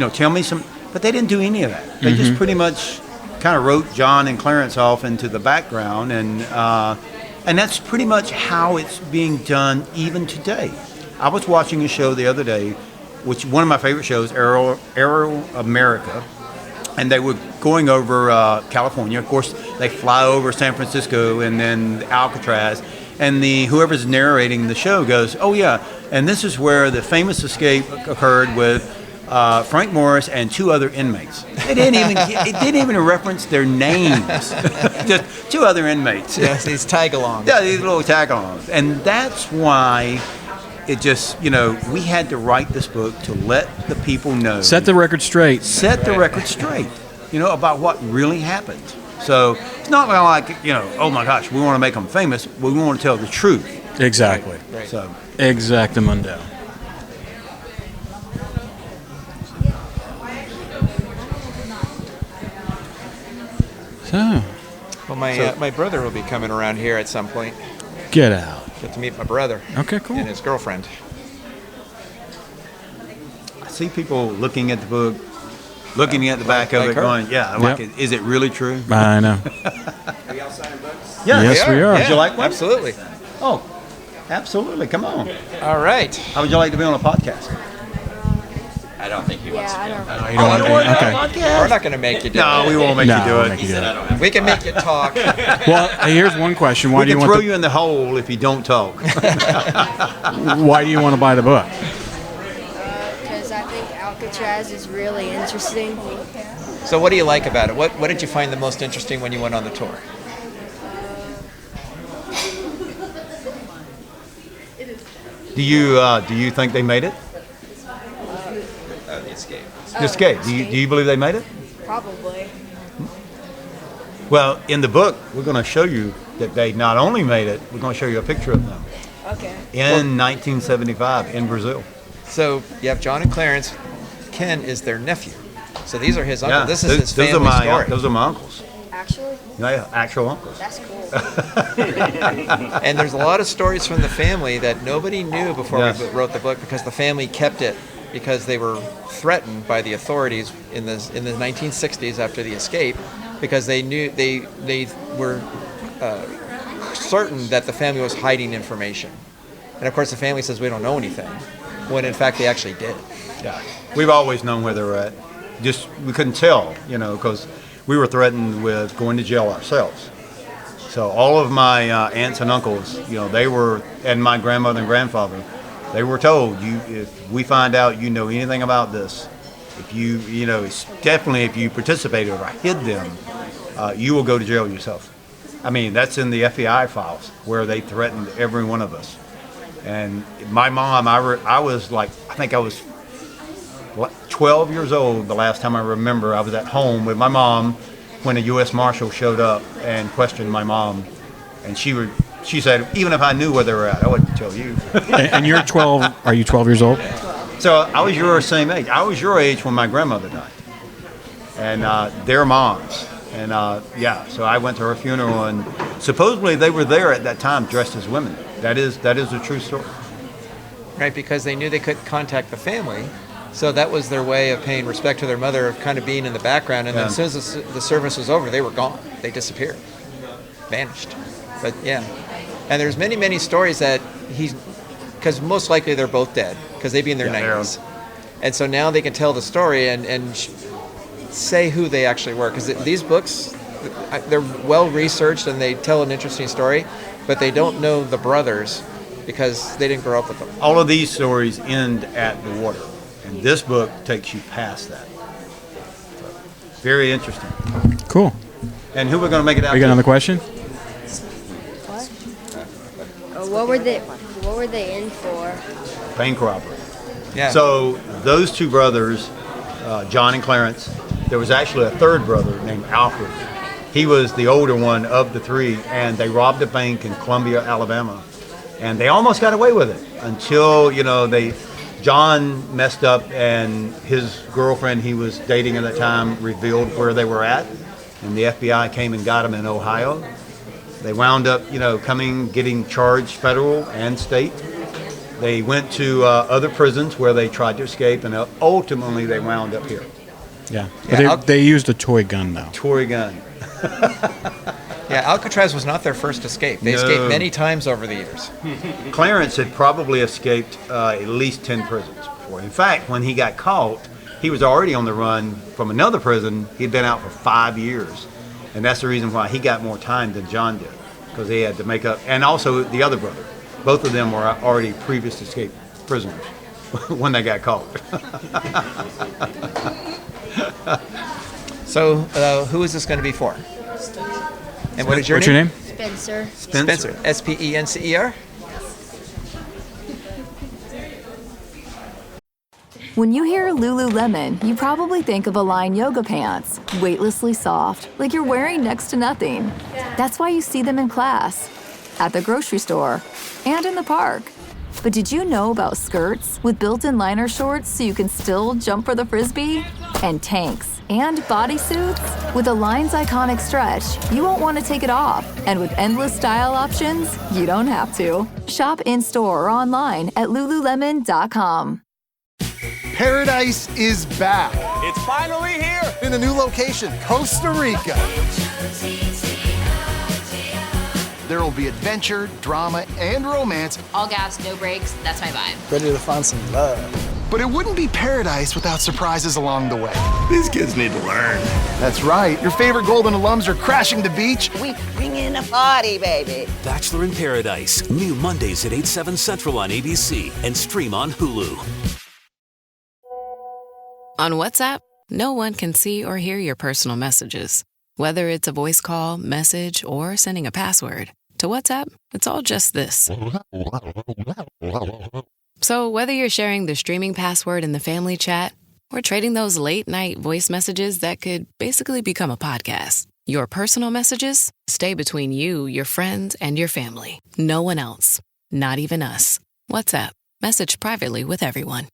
Tell me some. But they didn't do any of that. They just pretty much kind of wrote John and Clarence off into the background, and that's pretty much how it's being done even today. I was watching a show the other day, which one of my favorite shows, Aero America, and they were going over California. Of course, they fly over San Francisco and then Alcatraz. And whoever's narrating the show goes, oh yeah, and this is where the famous escape occurred with Frank Morris and 2 other inmates. It didn't even reference their names. Just 2 other inmates. Yes, these tag-alongs. Yeah, these little tag-alongs. And that's why it just, we had to write this book to let the people know. Set the record straight. Set the record straight, about what really happened. So it's not like, oh my gosh, we want to make them famous. We want to tell the truth. Exactly. Right. So exactamundo. So. Well, my brother will be coming around here at some point. Get out. Get to meet my brother. Okay, cool. And his girlfriend. I see people looking at the book. Looking at the back of it, going, is it really true? I know. Are y'all signing books? Yeah, yes, we are. Would you like one? Absolutely. Oh, absolutely. Come on. All right. How would you like to be on a podcast? I don't think he wants to. You don't want to do it? Okay. We're not going to make you do it. No, we won't make you do it. We can make you talk. Well, here's one question. Why we do you can want throw you in the hole if you don't talk. Why do you want to buy the book? Because I think Alcatraz is really interesting. So what do you like about it? What did you find the most interesting when you went on the tour? Do you think they made it? The Escape. The Escape. Do you believe they made it? Probably. Well, in the book, we're going to show you that they not only made it, we're going to show you a picture of them. Okay. In 1975 in Brazil. So you have John and Clarence. Ken is their nephew. So these are his uncles. Yeah, This is his family story. Those are my uncles. Actually? Yeah, actual uncles. That's cool. And there's a lot of stories from the family that nobody knew before Yes. we wrote the book, because the family kept it because they were threatened by the authorities in the 1960s after the escape, because they knew they were certain that the family was hiding information. And of course the family says we don't know anything, when in fact they actually did. Yeah, we've always known where they were at. Just we couldn't tell, because we were threatened with going to jail ourselves. So all of my aunts and uncles, they were, and my grandmother and grandfather, they were told, if we find out you know anything about this, if you, definitely if you participated or hid them, you will go to jail yourself. I mean, that's in the FBI files where they threatened every one of us. And my mom, I was 12 years old the last time I remember. I was at home with my mom when a U.S. Marshal showed up and questioned my mom. And she said, even if I knew where they were at, I wouldn't tell you. And you're 12. Are you 12 years old? So I was your same age. I was your age when my grandmother died. And their moms. And so I went to her funeral, and supposedly they were there at that time dressed as women. That is a true story. Right, because they knew they couldn't contact the family. So that was their way of paying respect to their mother, of kind of being in the background. And then as soon as the service was over, they were gone. They disappeared. Vanished. But yeah. And there's many, many stories that because most likely they're both dead, because they'd be in their 90s. And so now they can tell the story and say who they actually were. Because these books, they're well researched and they tell an interesting story, but they don't know the brothers because they didn't grow up with them. All of these stories end at the water. And this book takes you past that. So, very interesting. Cool. And who we're going to make it out You got another question? What were they in for? Bank robbery. Yeah. So those two brothers, John and Clarence, there was actually a third brother named Alfred. He was the older one of the three, and they robbed a bank in Columbia, Alabama. And they almost got away with it until, John messed up, and his girlfriend he was dating at that time revealed where they were at, and the FBI came and got them in Ohio. They wound up, getting charged federal and state. They went to other prisons where they tried to escape, and ultimately they wound up here. Yeah. But they used a toy gun, though. Toy gun. Yeah, Alcatraz was not their first escape. They escaped many times over the years. Clarence had probably escaped at least 10 prisons before. In fact, when he got caught, he was already on the run from another prison. He'd been out for 5 years. And that's the reason why he got more time than John did, because he had to make up. And also the other brother. Both of them were already previous escape prisoners when they got caught. So who is this going to be for? And what is your What's name? your name? Spencer. Spencer. S-P-E-N-C-E-R? When you hear Lululemon, you probably think of Align yoga pants, weightlessly soft, like you're wearing next to nothing. That's why you see them in class, at the grocery store, and in the park. But did you know about skirts with built-in liner shorts so you can still jump for the Frisbee? And tanks and bodysuits? With Align's iconic stretch, you won't want to take it off. And with endless style options, you don't have to. Shop in-store or online at Lululemon.com. Paradise is back. It's finally here. In a new location, Costa Rica. There will be adventure, drama, and romance. All gas, no brakes. That's my vibe. Ready to find some love. But it wouldn't be paradise without surprises along the way. These kids need to learn. That's right. Your favorite Golden alums are crashing the beach. We bring in a party, baby. Bachelor in Paradise. New Mondays at 8, 7 Central on ABC and stream on Hulu. On WhatsApp, no one can see or hear your personal messages. Whether it's a voice call, message, or sending a password. To WhatsApp, it's all just this. So whether you're sharing the streaming password in the family chat or trading those late-night voice messages that could basically become a podcast, your personal messages stay between you, your friends, and your family. No one else. Not even us. WhatsApp. Message privately with everyone.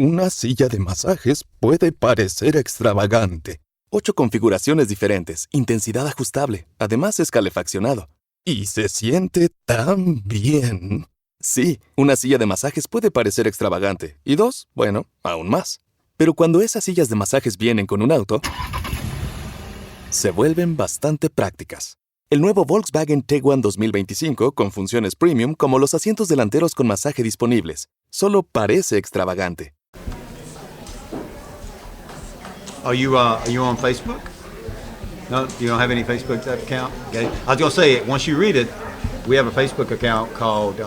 Una silla de masajes puede parecer extravagante. 8 configuraciones diferentes, intensidad ajustable, además es calefaccionado. Y se siente tan bien. Sí, una silla de masajes puede parecer extravagante. Y 2, bueno, aún más. Pero cuando esas sillas de masajes vienen con un auto, se vuelven bastante prácticas. El nuevo Volkswagen Tiguan 2025 con funciones premium como los asientos delanteros con masaje disponibles. Solo parece extravagante. Are you on Facebook? No, you don't have any Facebook account? Okay. I was going to say, once you read it, we have a Facebook account called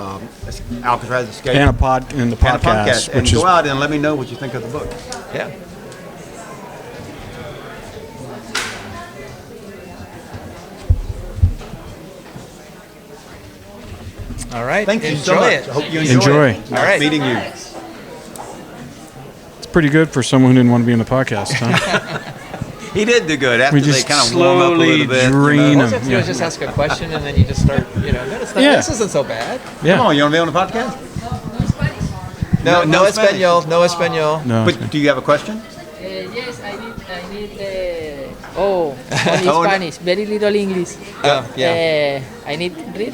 Alcatraz Escape. And the podcast. And go out and let me know what you think of the book. Yeah. All right. Thank you so much. I hope you Enjoy. it. All right. Meeting you. It's pretty good for someone who didn't want to be on the podcast, huh? He did do good. After We they just kind of warm up a little bit. drain All you him. have to do is just ask a question, and then you just start, this isn't so bad. Yeah. Come on, you want to be on the podcast? No español, no español. No. But do you have a question? Yes, I need only Spanish, very little English. Yeah. I need read.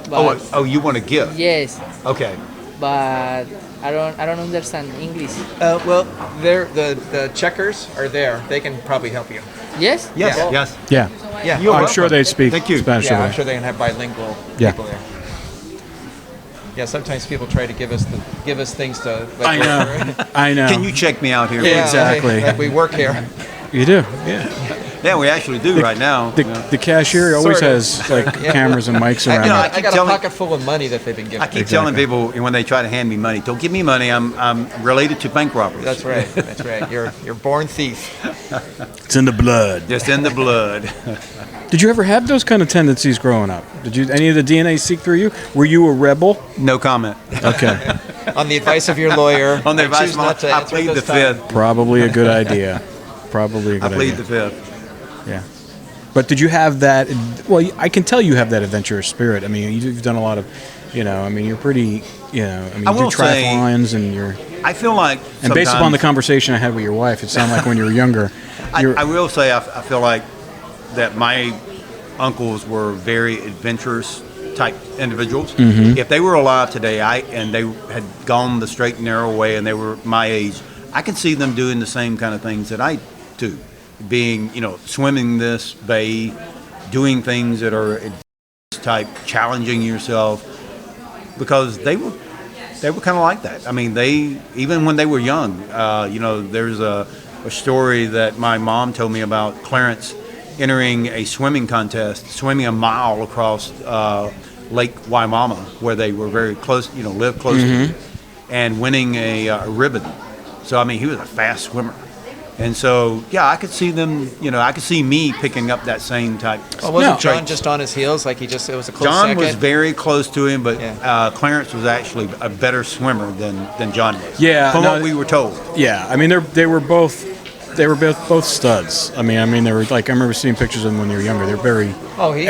But You want to give? yes, Okay. but I don't understand English. Well, the checkers are there. They can probably help you. Yes. Yes. Yeah. Yes. Yeah. Yeah. You're I'm welcome. sure they speak Thank you. Spanish. Yeah, over I'm there. sure they can have bilingual Yeah. people there. Yeah, sometimes people try to give us things to. I know. I know. Can you check me out here? Yeah. Exactly. Like we work here. You do, yeah. Yeah, we actually do right now. The cashier always Sort of. has like cameras and mics around. I got a pocket full of money that they've been giving. I keep telling people when they try to hand me money, don't give me money. I'm related to bank robbers. That's right. That's right. You're born thief. It's in the blood. Just in the blood. Did you ever have those kind of tendencies growing up? Did you any of the DNA seep through you? Were you a rebel? No comment. Okay. On the advice of your lawyer. On the I advice choose of not to I answer plead the this time. fifth. Probably a good idea. Probably a good I plead idea. the fifth. Yeah. But did you have that? Well, I can tell you have that adventurous spirit. I mean, you've done a lot of, you're pretty, I mean, I you do will say- triathlons and you're. I feel like And based upon the sometimes- conversation I had with your wife, it sounded like when you were younger. I will say I feel like that my uncles were very adventurous type individuals. Mhm. If they were alive today, and they had gone the straight and narrow way, and they were my age, I can see them doing the same kind of things that I do, being swimming this bay, doing things that are type challenging yourself, because they were kind of like that. I mean, they even when they were young, there's a story that my mom told me about Clarence entering a swimming contest, swimming a mile across Lake Waimama, where they were very close, lived close to, and winning a ribbon. So I mean, he was a fast swimmer, and so yeah, I could see them. I could see me picking up that same type. Oh, wasn't John just on his heels? Like it was a close John second? was very close to him, but Clarence was actually a better swimmer than John was. Yeah, from no, what we were told. Yeah, I mean they were both studs. I mean they were like I remember seeing pictures of them when they were younger. They're very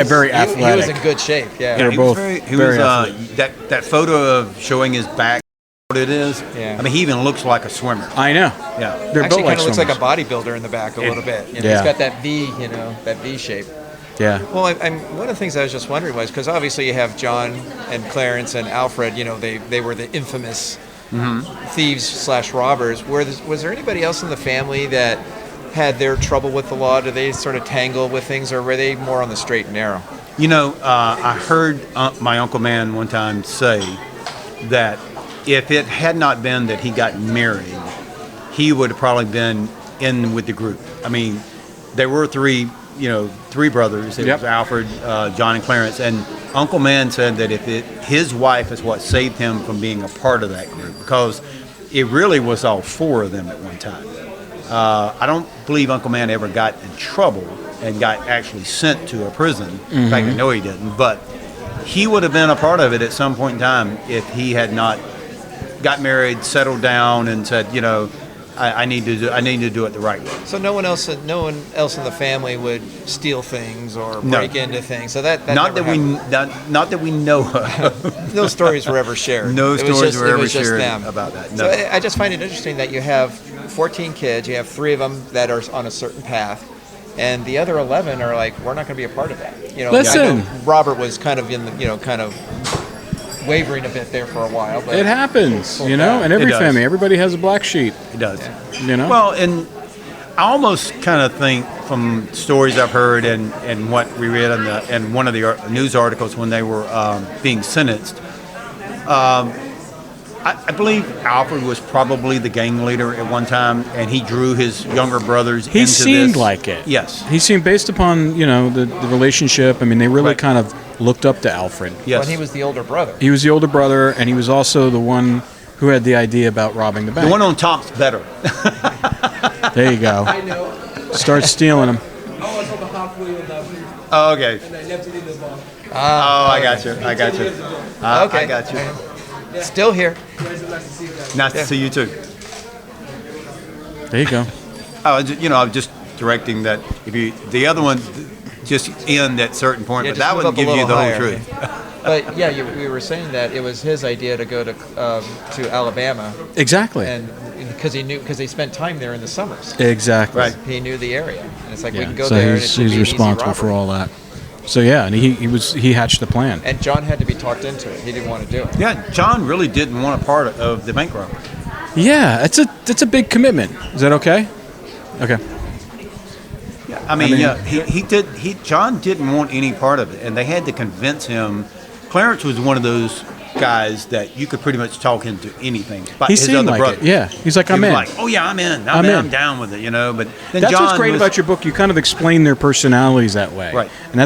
very athletic. He was in good shape. Yeah, They're he both was very athletic. that photo of showing his back. What it is? Yeah. I mean, he even looks like a swimmer. I know. Yeah, They're Actually, built like kind of looks like a swimmers. bodybuilder in the back a little bit. Yeah. He's got that V, that V shape. Yeah. Well, one of the things I was just wondering was because obviously you have John and Clarence and Alfred. They were the infamous thieves / robbers. Was there anybody else in the family that had their trouble with the law? Did they sort of tangle with things, or were they more on the straight and narrow? I heard my Uncle Man one time say that if it had not been that he got married, he would have probably been in with the group. I mean, there were three brothers. It was Alfred, John, and Clarence. And Uncle Man said that his wife is what saved him from being a part of that group, because it really was all four of them at one time. I don't believe Uncle Man ever got in trouble and got actually sent to a prison. In fact, I know he didn't. But he would have been a part of it at some point in time if he had not got married, settled down, and said, I need to do it the right way. So no one else in the family would steal things or No. break into things. So that Not never happened. that we know of. No stories were ever shared. No It was stories just- were it ever was just shared them. about that. So No. I just find it interesting that you have 14 kids. You have 3 of them that are on a certain path, and the other 11 are like, we're not going to be a part of that. You know, Listen. I know Robert was kind of in the, kind of wavering a bit there for a while. But It happens, you know, and every It does. family, everybody has a black sheep. It does. You know? Well, and I almost kind of think from stories I've heard and what we read in one of the news articles when they were being sentenced, I believe Alfred was probably the gang leader at one time, and he drew his younger brothers into He this. seemed like it. Yes. He seemed, based upon, the relationship, I mean, they really kind of looked up to Alfred. Well, he was the older brother. He was the older brother, and he was also the one who had the idea about robbing the bank. The one on top's better. There you go. I know. Start stealing them. I was on the halfway of that bridge. Oh, okay. And I left it in the bar. I got you. I got you. Okay. I got you. Still here. Nice to see you guys. Nice to see you too. There you go. I was just directing that the other one just end at certain point, Yeah, but just that move one up a gives you little the whole higher. truth. But yeah, we were saying that it was his idea to go to Alabama. Exactly. And because he spent time there in the summers. Exactly. Right. He knew the area, and it's like we Yeah, can go so there. and it he's should be an easy responsible for robbery. all that. So yeah, and he hatched the plan. And John had to be talked into it. He didn't want to do it. Yeah, John really didn't want a part of the bank robbery. Yeah, it's a big commitment. Is that okay? Okay. Yeah, I mean, John didn't want any part of it, and they had to convince him. Clarence was one of those guys that you could pretty much talk into anything. But He his seemed other like brother, it. Yeah, he's like, he I'm was in. like, oh yeah, I'm in. I'm I'm in. down with it, But then That's John what's great was- about your book. You kind of explain their personalities that way, Right. And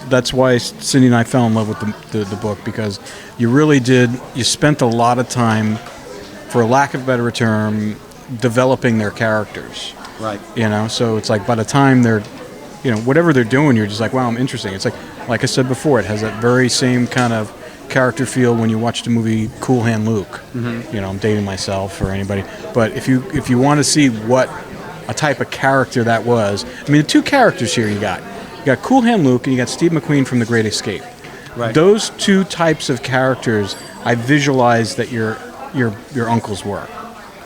that's why Cindy and I fell in love with the book, because you really did. You spent a lot of time, for lack of a better term, developing their characters. Right. So it's like by the time they're, whatever they're doing, you're just like, wow, I'm interesting. It's like I said before, it has that very same kind of character feel when you watch the movie Cool Hand Luke. Mm-hmm. I'm dating myself or anybody, but if you want to see what a type of character that was, I mean, the two characters here you got Cool Hand Luke and you got Steve McQueen from The Great Escape. Right. Those two types of characters, I visualized that your uncles were.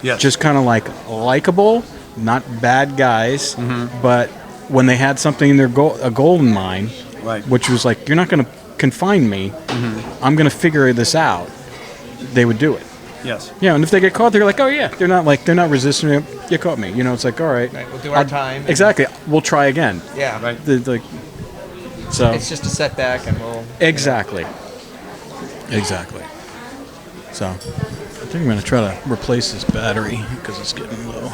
Yes. Just kind of like likable, not bad guys, but when they had something in their a goal in mind, Right. which was like, you're not going to confine me, I'm going to figure this out, they would do it. Yes. Yeah, and if they get caught, they're like, oh yeah, they're not resisting it. You caught me. It's like, all right, We'll do our time. Exactly. We'll try again. Yeah. Right. So It's just a setback, and we'll. exactly. So I think I'm going to try to replace this battery because it's getting low.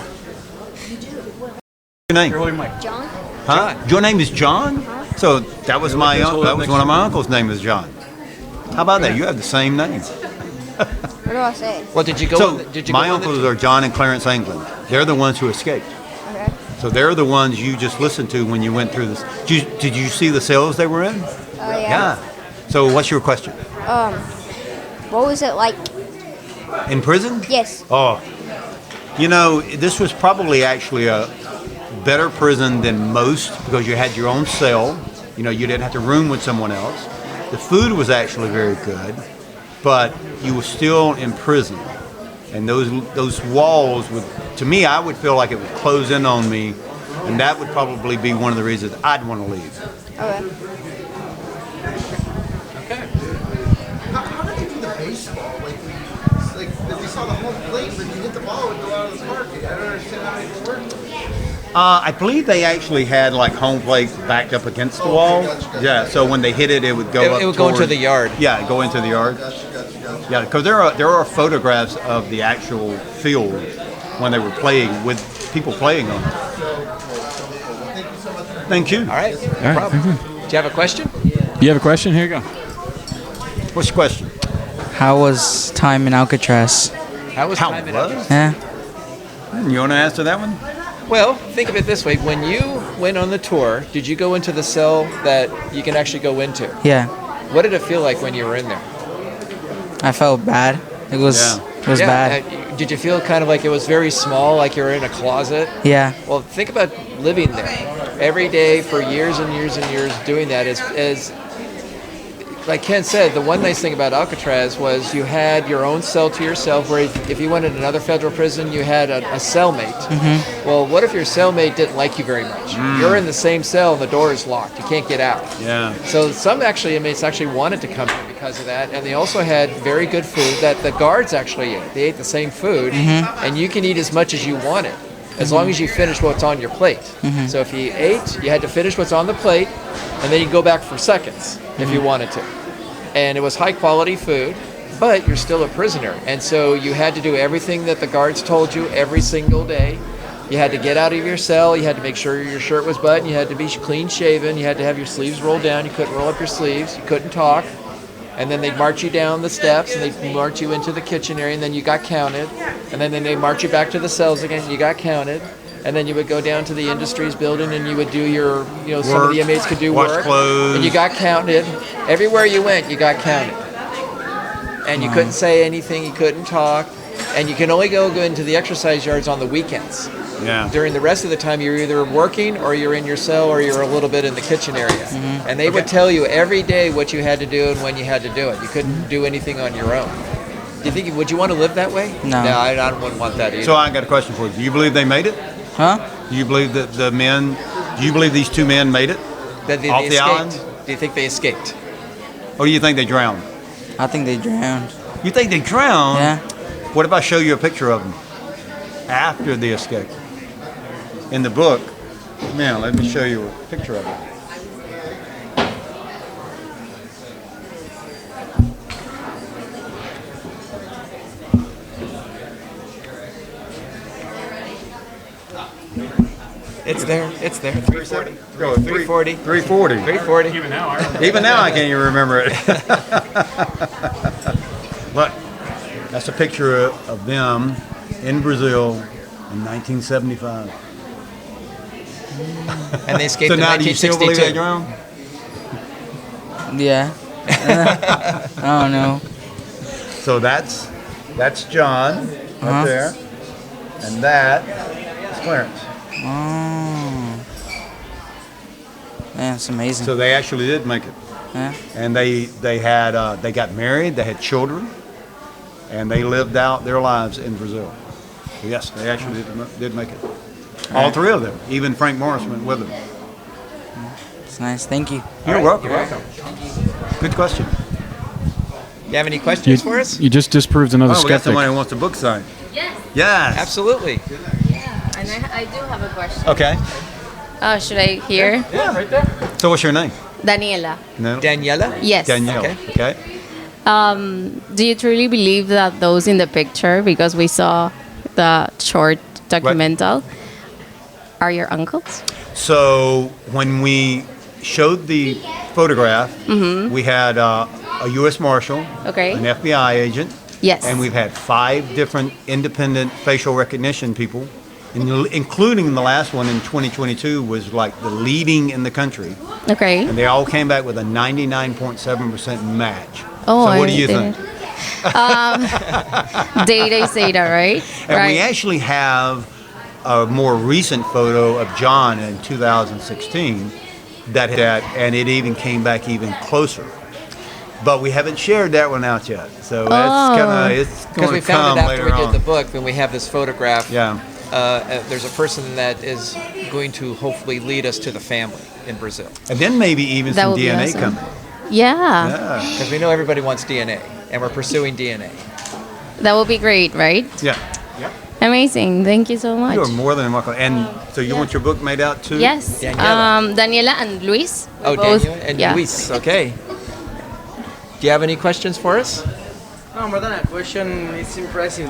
Your name? John? Huh? Your name is John? So that was like this, hold that up was next one of to my me. uncle's name is John. How about that? You have the same name. What do I say? Well, did you go? So Did you my go on the- uncles are John and Clarence England. They're the ones who escaped. Okay. So they're the ones you just listened to when you went through this. Did you see the cells they were in? Oh yeah. So what's your question? What was it like? In prison? Yes. Oh, this was probably actually a better prison than most because you had your own cell. You didn't have to room with someone else. The food was actually very good, but you were still in prison. And those walls would, to me, I would feel like it would close in on me, and that would probably be one of the reasons I'd want to leave. Okay. How did you do the baseball? Like we saw the home plate, but you hit the ball and go out of the park. I don't understand how it worked. I believe they actually had like home plate backed up against the wall. Gotcha. Yeah, so when they hit it, it would go up. It would go into toward- the yard. Yeah, go into the yard. Gotcha. Yeah, because there are photographs of the actual field when they were playing with people playing on it. Thank you. All right. No All right, problem. thank you. Do you have a question? You have a question? Here you go. What's your question? How was time in Alcatraz? How was time in Alcatraz? Yeah. You want to answer that one? Well, think of it this way: when you went on the tour, did you go into the cell that you can actually go into? Yeah. What did it feel like when you were in there? I felt bad. It was bad. Did you feel kind of like it was very small, like you were in a closet? Yeah. Well, think about living there every day for years and years and years doing that. As like Ken said, the one nice thing about Alcatraz was you had your own cell to yourself, where if you went in another federal prison, you had a cellmate. Mm-hmm. Well, what if your cellmate didn't like you very much? You're in the same cell and the door is locked. You can't get out. Yeah. So some inmates actually wanted to come here because of that, and they also had very good food that the guards actually ate. They ate the same food, and you can eat as much as you wanted, as long as you finish what's on your plate. So if you ate, you had to finish what's on the plate, and then you go back for seconds if you wanted to. And it was high quality food, but you're still a prisoner. And so you had to do everything that the guards told you every single day. You had to get out of your cell, you had to make sure your shirt was buttoned, you had to be clean shaven, you had to have your sleeves rolled down, you couldn't roll up your sleeves, you couldn't talk. And then they'd march you down the steps and they'd march you into the kitchen area, and then you got counted. And then they'd march you back to the cells again, and you got counted. And then you would go down to the industries building and you would do your, some of the inmates could do wash work. clothes. And you got counted. Everywhere you went, you got counted. And you couldn't say anything, you couldn't talk. And you can only go into the exercise yards on the weekends. Yeah. During the rest of the time, you're either working or you're in your cell or you're a little bit in the kitchen area. And they would tell you every day what you had to do and when you had to do it. You couldn't do anything on your own. Would you want to live that way? No. No, I wouldn't want that either. So I got a question for you. Do you believe they made it? Huh? Do you believe that do you believe these two men made it? That they off the escaped? island? Do you think they escaped? Or do you think they drowned? I think they drowned. You think they drowned? Yeah. What if I show you a picture of them after the escape? In the book, man, let me show you a picture of it. It's there. 340. Go, 340. 340. 340. Even now, I remember. Even now, I can't even remember it. Look, that's a picture of them in Brazil in 1975. And they escaped So in now, do you still believe they 1962. drowned? Yeah. I don't know. So that's John up there, and that is Clarence. Oh. Yeah, it's amazing. So they actually did make it. Yeah. And they got married, they had children, and they lived out their lives in Brazil. So yes, they actually did make it. All three of them. Even Frank Morris went with them. It's nice. Thank you. You're welcome. Good question. You have any questions for us? You just disproved another We got skeptic. someone who wants a book signed. Yes. Yes. Absolutely. Yeah, and I do have a question. Okay. Should I hear? Yeah, right there. So what's your name? Daniela. No. Daniela? Yes. Danielle. Okay. Do you truly believe that those in the picture, because we saw the short documental, are your uncles? So when we showed the photograph, we had a U.S. Marshal, Okay. an FBI agent, Yes. and we've had 5 different independent facial recognition people, including the last one in 2022 was like the leading in the country. Okay. And they all came back with a 99.7% match. Oh, so what I do you didn't. think? Data is data, right? And we actually have a more recent photo of John in 2016 and it even came back even closer. But we haven't shared that one out yet, so it's Because going we to found come it after later we did on. the book, then we have this photograph. Yeah. There's a person that is going to hopefully lead us to the family in Brazil. And then maybe even That some would be DNA awesome. coming. Yeah. Because we know everybody wants DNA, and we're pursuing DNA. That would be great, right? Yeah. Amazing. Thank you so much. You are more than welcome. And so you want your book made out too? Yes. Daniela. Daniela and Luis. Oh, both- Daniel and yeah. Luis. Okay. Do you have any questions for us? No, more than a question, it's impressive.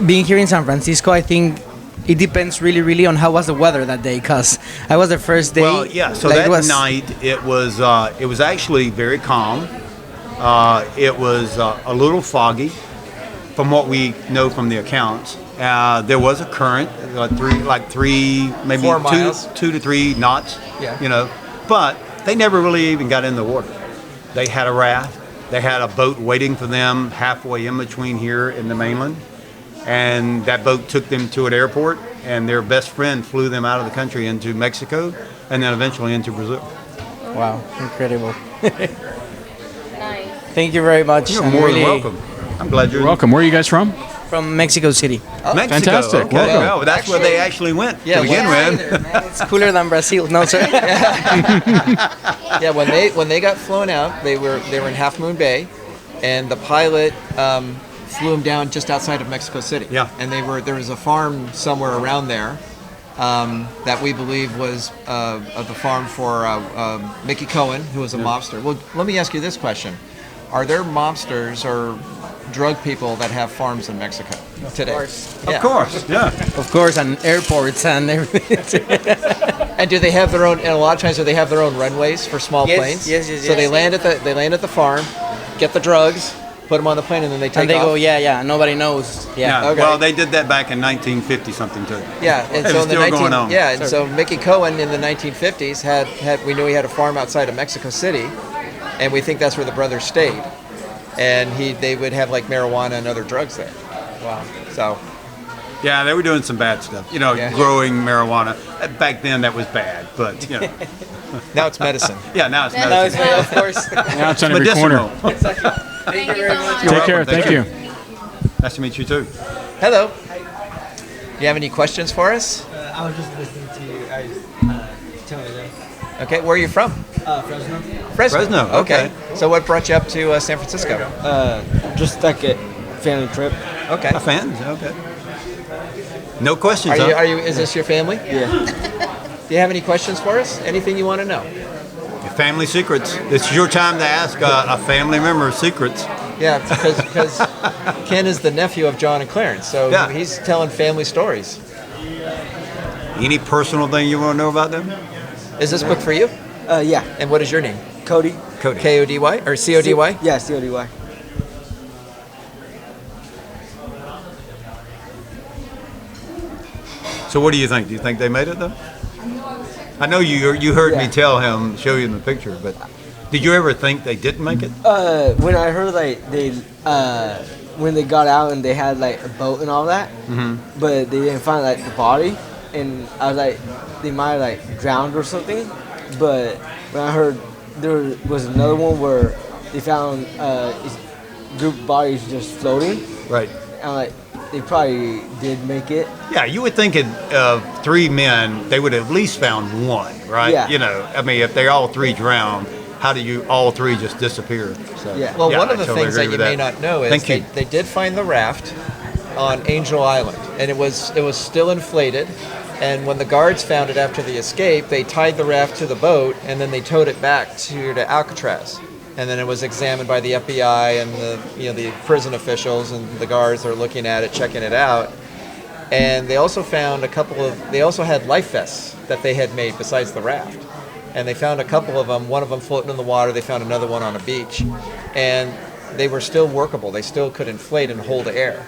Being here in San Francisco, I think it depends really on how was the weather that day, because I was the first day. Well, yeah. So like, that night it was actually very calm. It was a little foggy, from what we know from the accounts. There was a current, three, maybe 4 miles. 2 to 3 knots. Yeah. But they never really even got in the water. They had a raft. They had a boat waiting for them halfway in between here and the mainland. and that boat took them to an airport, and their best friend flew them out of the country into Mexico, and then eventually into Brazil. Wow, incredible. Thank you very much. You're more than welcome. I'm glad you're welcome. Where are you guys from? From Mexico City. Mexico. Fantastic. Okay. Welcome. Well, that's where they actually went to begin with. It's cooler than Brazil. No, sir. Yeah, when they got flown out, they were in Half Moon Bay, and the pilot flew them down just outside of Mexico City. Yeah. And there was a farm somewhere around there that we believe was the farm for Mickey Cohen, who was a mobster. Well, let me ask you this question: are there mobsters or drug people that have farms in Mexico today? Of course, yeah. Of course, and airports and everything. And do they have their own? And a lot of times, do they have their own runways for small planes? Yes. So they land at the farm, get the drugs, put them on the plane, and then they take off. And they go, yeah. Nobody knows. Yeah. Okay. Well, they did that back in 1950 something too. Yeah, and It so was in the still going on. yeah, and so Mickey Cohen in the 1950s had we knew he had a farm outside of Mexico City, and we think that's where the brothers stayed, and they would have like marijuana and other drugs there. Wow. So. Yeah, they were doing some bad stuff. Growing marijuana. Back then, that was bad, but now it's medicine. Yeah, now it's medicine. Now it's, of course. Now it's on every corner. Thank you very much. Take care. Thank you. Nice to meet you too. Hello. You have any questions for us? I was just listening to you guys tell me that. Okay, where are you from? Fresno. Fresno. Okay. So what brought you up to San Francisco? Just like a family trip. Okay. A fan? Okay. No questions, Are you? Is this your family? Yeah. Do you have any questions for us? Anything you want to know? Family secrets. It's your time to ask a family member secrets. Yeah, because Ken is the nephew of John and Clarence, so he's telling family stories. Any personal thing you want to know about them? Is this book for you? Yeah. And what is your name? Cody. K-O-D-Y? Or C-O-D-Y? Yeah, C-O-D-Y. So what do you think? Do you think they made it though? I know you heard me show you in the picture, but did you ever think they didn't make it? When I heard when they got out and they had like a boat and all that, but they didn't find like the body, and I was like, they might have like drowned or something. But when I heard there was another one where they found group bodies just floating, right? I'm like, they probably did make it. Yeah, you would think of 3 men, they would have at least found one, right? Yeah. I mean, if they all 3 drowned, how do you all 3 just disappear? So, Well, one of the things that you may not know is they did find the raft on Angel Island, and it was still inflated. And when the guards found it after the escape, they tied the raft to the boat, and then they towed it back to Alcatraz. And then it was examined by the FBI and the prison officials and the guards. Are looking at it, checking it out, and they also found they also had life vests that they had made besides the raft, and they found a couple of them. One of them floating in the water. They found another one on a beach, and they were still workable. They still could inflate and hold air.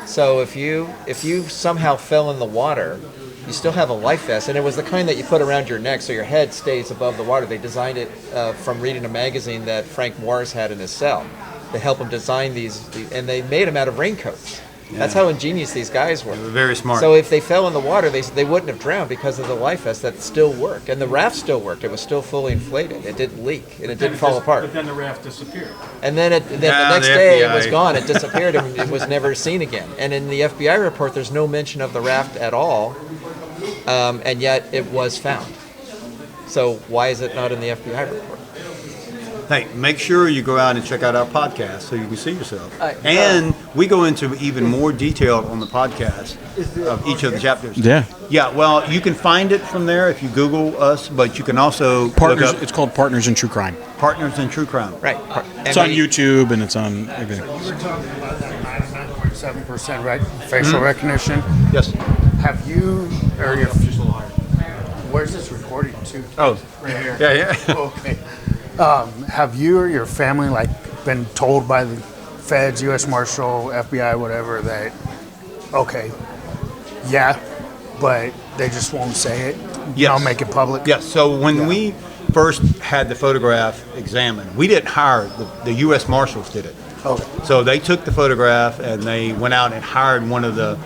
So if you somehow fell in the water, you still have a life vest, and it was the kind that you put around your neck so your head stays above the water. They designed it from reading a magazine that Frank Morris had in his cell to help him design these, and they made them out of raincoats. Yeah. That's how ingenious these guys were. They were very smart. So if they fell in the water, they wouldn't have drowned because of the life vest that still worked. And the raft still worked. It was still fully inflated. It didn't leak, and it didn't fall apart. But then the raft disappeared. And then the next day it was gone. It disappeared, and it was never seen again. And in the FBI report, there's no mention of the raft at all, and yet it was found. So why is it not in the FBI report? Hey, make sure you go out and check out our podcast so you can see yourself. And we go into even more detail on the podcast of each of the chapters. Yeah. Yeah, well, you can find it from there if you Google us, but you can also Partners. look up It's called Partners in True Crime. Partners in True Crime. Right. It's on YouTube and it's on everything. You were talking about that 99.7%, right? Facial recognition. Yes. Have you, or your, where's this recording to? Oh, right here. Yeah. Okay. Have you or your family been told by the feds, U.S. Marshal, FBI, whatever, that but they just won't say it? Yes. Don't make it public? Yes. So when we first had the photograph examined, we didn't hire the U.S. Marshals did it. Okay. So they took the photograph and they went out and hired one of the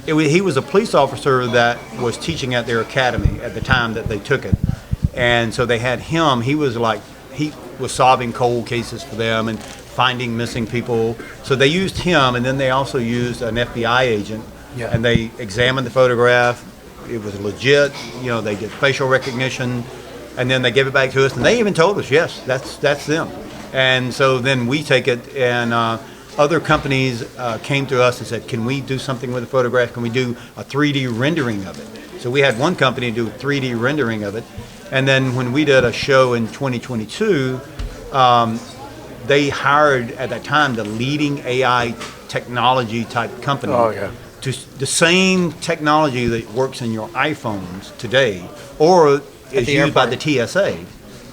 he was a police officer that was teaching at their academy at the time that they took it, and so they had him. He was solving cold cases for them and finding missing people. So they used him, and then they also used an FBI agent, and they examined the photograph. It was legit. You know, they did facial recognition, and then they gave it back to us, and they even told us, yes, that's them. And so then we take it, and other companies came to us and said, can we do something with the photograph? Can we do a 3D rendering of it? So we had one company do a 3D rendering of it. And then when we did a show in 2022, they hired at that time the leading AI technology type company. Oh, yeah. The same technology that works in your iPhones today, or is used by the TSA.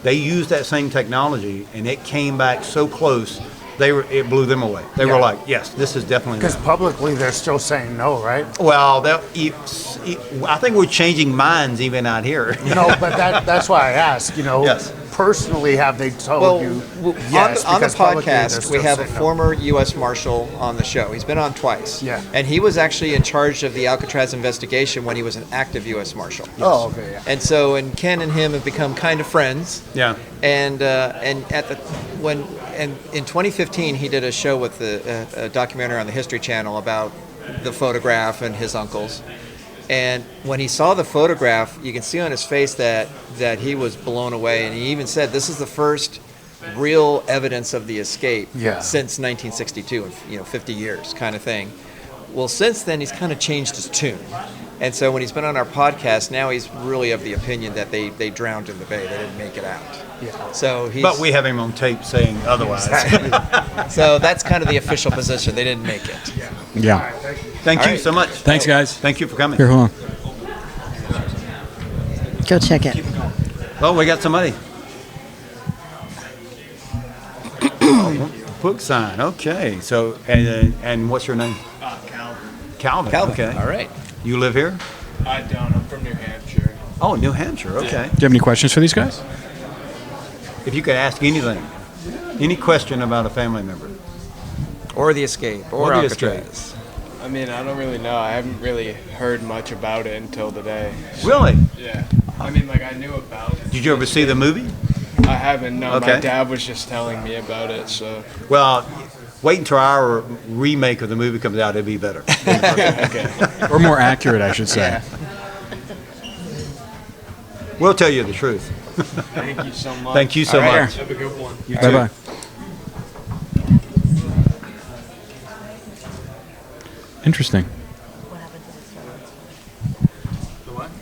They used that same technology, and it came back so close. It blew them away. They were like, yes, this is definitely Because publicly they're still saying no, right? Well, I think we're changing minds even out here. No, but that's why I asked. Yes. Personally, have they told you yes? On the because publicly they're podcast, still we have a saying no. former U.S. Marshal on the show. He's been on twice. Yeah. And he was actually in charge of the Alcatraz investigation when he was an active U.S. Marshal. Yes. Oh, okay, yeah. And so, Ken and him have become kind of friends. Yeah. And in 2015, he did a show with a documentary on the History Channel about the photograph and his uncles. And when he saw the photograph, you can see on his face that he was blown away. And he even said, this is the first real evidence of the escape since 1962, 50 years kind of thing. Well, since then, he's kind of changed his tune. And so when he's been on our podcast, now he's really of the opinion that they drowned in the bay. They didn't make it out. Yeah. So but we have him on tape saying otherwise. So that's kind of the official position. They didn't make it. Yeah. Thank you so much. Thanks, guys. Thank you for coming. Here, hold on. Go check it. Oh, we got somebody. Book sign. Okay. So, and what's your name? Calvin. Calvin. Okay. All right. You live here? I don't. I'm from New Hampshire. Oh, New Hampshire. Okay. Do you have any questions for these guys? If you could ask anything, any question about a family member. Or the escape. Or the Alcatraz. escape. I mean, I don't really know. I haven't really heard much about it until today. Really? Yeah. I mean, like, I knew about it. Did you ever see the movie? I haven't, no. Okay. My dad was just telling me about it, so. Well, wait until our remake of the movie comes out. It'll be better. Okay. Or more accurate, I should say. Yeah. We'll tell you the truth. Thank you so much. Thank you so All right. much. Have a good one. You too. Bye-bye. Interesting.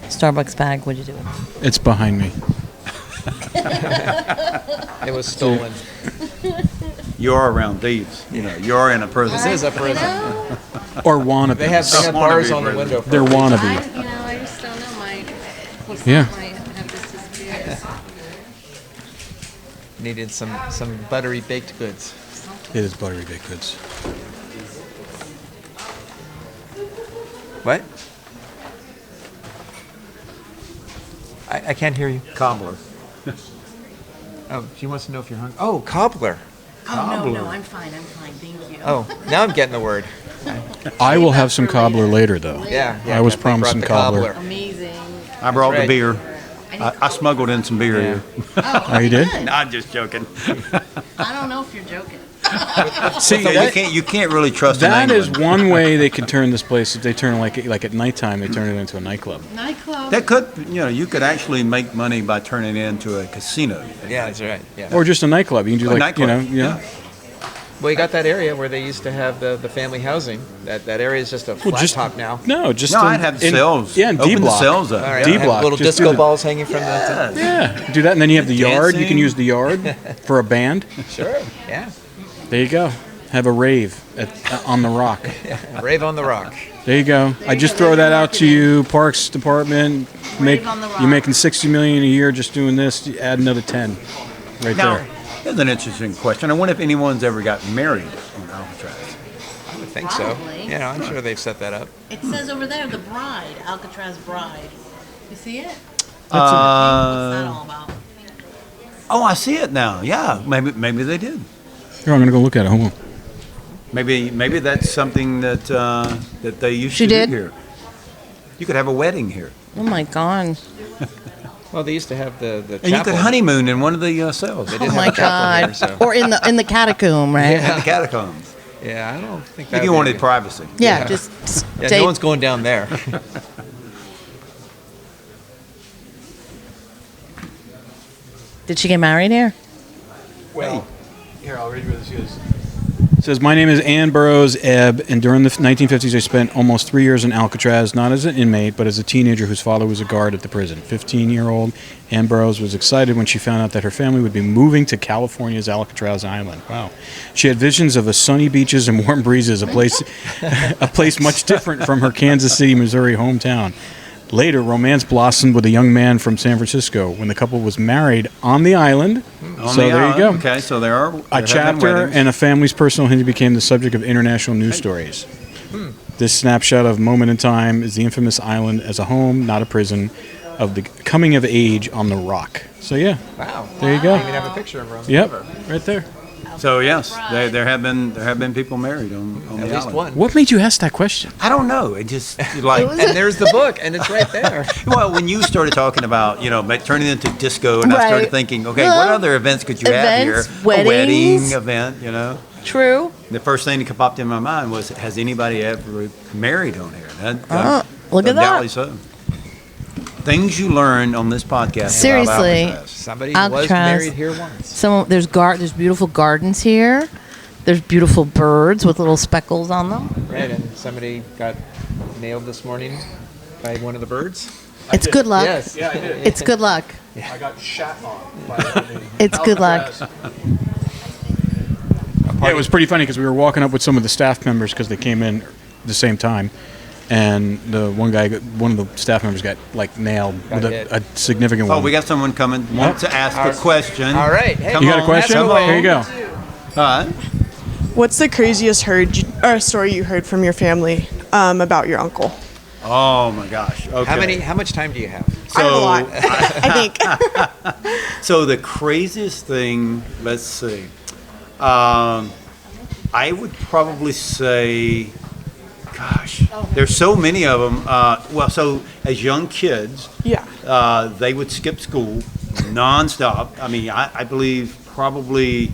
Starbucks bag, what'd you do with it? It's behind me. It was stolen. You're around thieves. You're in a prison. This is a prison. Or wannabe. They have bars on the window. They're wannabe. I just don't know. Yeah. Have this disappeared. Needed some buttery baked goods. It is buttery baked goods. What? I can't hear you. Cobbler. Oh, she wants to know if you're hungry. Oh, cobbler. Oh, no, I'm fine, thank you. Oh, now I'm getting the word. I will have some cobbler later, though. Yeah. I was they promised brought some the cobbler. Amazing. I brought the right. beer. I smuggled in some beer here. Oh, you did? No, I'm just joking. I don't know if you're joking. See, you can't really trust that an is angler. one way they could turn this place. If they turn like at nighttime, they turn it into a nightclub. Nightclub. That could, you could actually make money by turning it into a casino. Yeah, that's right. Yeah. Or just a nightclub. You can do A like nightclub, yeah. Well, you got that area where they used to have the family housing. That area is just a flat top now. No, just I'd have the cells. Yeah, in D Open the block. cells up. All right, D have block. little Just do disco the- balls hanging from the. Yeah, do that, and then you have the yard. You can Dancing. use the yard for a band. Sure. Yeah. There you go. Have a rave on the rock. Rave on the rock. There you go. I just throw that out to you, Parks Department. You're making $60 million a year just doing this. You add another 10, right Now, there. here's an interesting question. I wonder if anyone's ever got married on Alcatraz. I would think Probably. so. Yeah, I'm sure they've set that up. It says over there, the bride, Alcatraz bride. You see it? Uh, What's that all about? Oh, I see it now. Yeah, maybe they did. Here, I'm gonna go look at it. Hold on. Maybe that's something that that they used She to did? do here. You could have a wedding here, Oh my God. Well, they used to have the and you could chapel. honeymoon in one of the cells. They did Oh have my a chapel God. here, so. Or in the catacomb, right? In the catacombs. Yeah, I don't think If that. you would wanted be- privacy. Yeah, just Yeah, stay. no one's going down there. Did she get married here? Well, here, I'll read you what this is. It says, my name is Ann Burroughs Ebb, and during the 1950s I spent almost 3 years in Alcatraz, not as an inmate, but as a teenager whose father was a guard at the prison. 15-year-old Ann Burroughs was excited when she found out that her family would be moving to California's Alcatraz Island. Wow. She had visions of a sunny beaches and warm breezes, a place much different from her Kansas City, Missouri hometown. Later, romance blossomed with a young man from San Francisco when the couple was married on the island. On So the there you go. island. Okay, so there A have been chapter weddings. and a family's personal history became the subject of international news stories. This snapshot of moment in time is the infamous island as a home, not a prison, of the coming of age on the rock. So yeah, Wow. there you go. I even have a picture of her. Yep, right there. So yes, there have been people married on At the least island. one. What made you ask that question? I don't know. It just like And there's the book, and it's right there. well, when you started talking about turning into disco, and I Right. started thinking, okay, Well, what other events could you have here? events, A wedding weddings. event, True. The first thing that popped in my mind was, has anybody ever married on here? Look at that. Undoubtedly so. Things you learn on this podcast. about Seriously. Alcatraz. Somebody who was Alcatraz. married here once. There's beautiful gardens here. There's beautiful birds with little speckles on them. Right, and somebody got nailed this morning by one of the birds. It's good luck. Yes. Yeah, I did. It's good luck. I got shat on. It's good luck. Yeah, it was pretty funny because we were walking up with some of the staff members because they came in the same time, and the one of the staff members got nailed Got with hit. a significant Oh, one. we got someone coming, wants to ask a question. All right. Hey, Come You got a on, question? come on. Here you go. All right. What's the craziest story you heard from your family about your uncle? Oh my gosh. Okay. How much time do you have? I have a lot, I think. So the craziest thing, let's see. I would probably say, gosh, there's so many of them. So as young kids, Yeah. they would skip school nonstop. I mean, I believe probably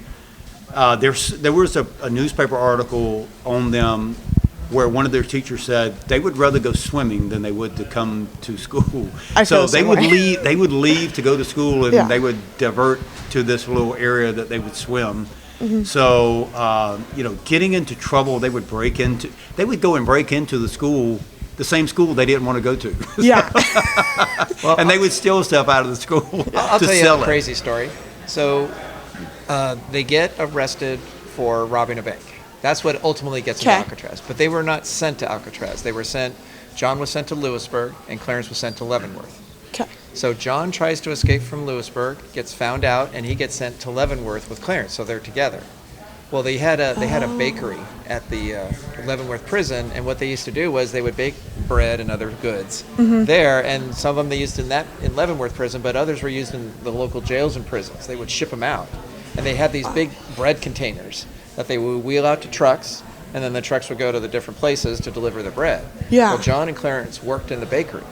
there was a newspaper article on them where one of their teachers said they would rather go swimming than they would to come to school. I So feel the they same would way. leave. They would leave to go to school, and Yeah. they would divert to this little area that they would swim. Mhm. So getting into trouble, they would go and break into the same school they didn't want to go to. Yeah. And they would steal stuff out of the school I'll to tell you sell a it. crazy story. So they get arrested for robbing a bank. That's what ultimately gets them to Okay. Alcatraz. But they were not sent to Alcatraz. John was sent to Lewisburg, and Clarence was sent to Leavenworth. Okay. So John tries to escape from Lewisburg, gets found out, and he gets sent to Leavenworth with Clarence. So they're together. Well, they had a bakery at the Leavenworth prison, and what they used to do was they would bake bread and other goods Mhm. there, and some of them they used in Leavenworth prison, but others were used in the local jails and prisons. They would ship them out, and they had these big bread containers that they would wheel out to trucks, and then the trucks would go to the different places to deliver the bread. Yeah. Well, John and Clarence worked in the bakery.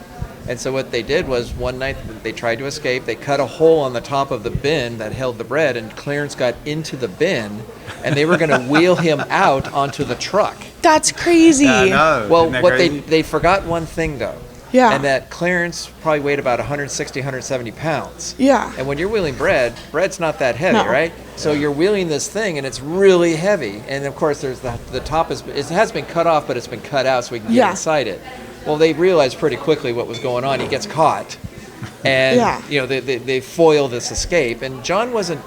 And so what they did was one night they tried to escape. They cut a hole on the top of the bin that held the bread, and Clarence got into the bin, and they were going to wheel him out onto the truck. That's crazy. I know. Well, Isn't that what crazy? they forgot one thing though. Yeah. And that Clarence probably weighed about 160, 170 pounds. Yeah. And when you're wheeling bread's not that heavy, No. right? So you're wheeling this thing, and it's really heavy. And of course, there's the top it has been cut off, but it's been cut out so we can get Yeah. inside it. Well, they realized pretty quickly what was going on. He gets caught, and Yeah. they foil this escape. And John wasn't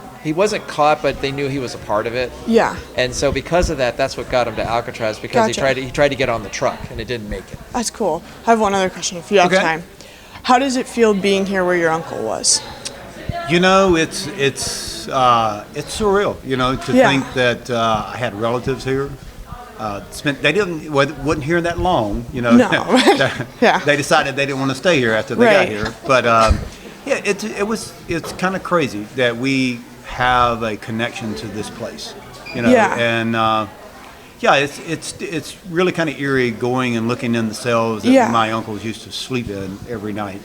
caught, but they knew he was a part of it. Yeah. And so because of that, that's what got him to Alcatraz, because Gotcha. he tried to get on the truck, and it didn't make it. That's cool. I have one other question if you have Okay. time. How does it feel being here where your uncle was? It's surreal. To Yeah. think that I had relatives here. Wasn't here that long. No. Yeah. They decided they didn't want to stay here after they got Right. here. But Yeah, it's kind of crazy that we have a connection to this place, you know. Yeah. And yeah, it's really kind of eerie going and looking in the cells that Yeah. my uncles used to sleep in every night.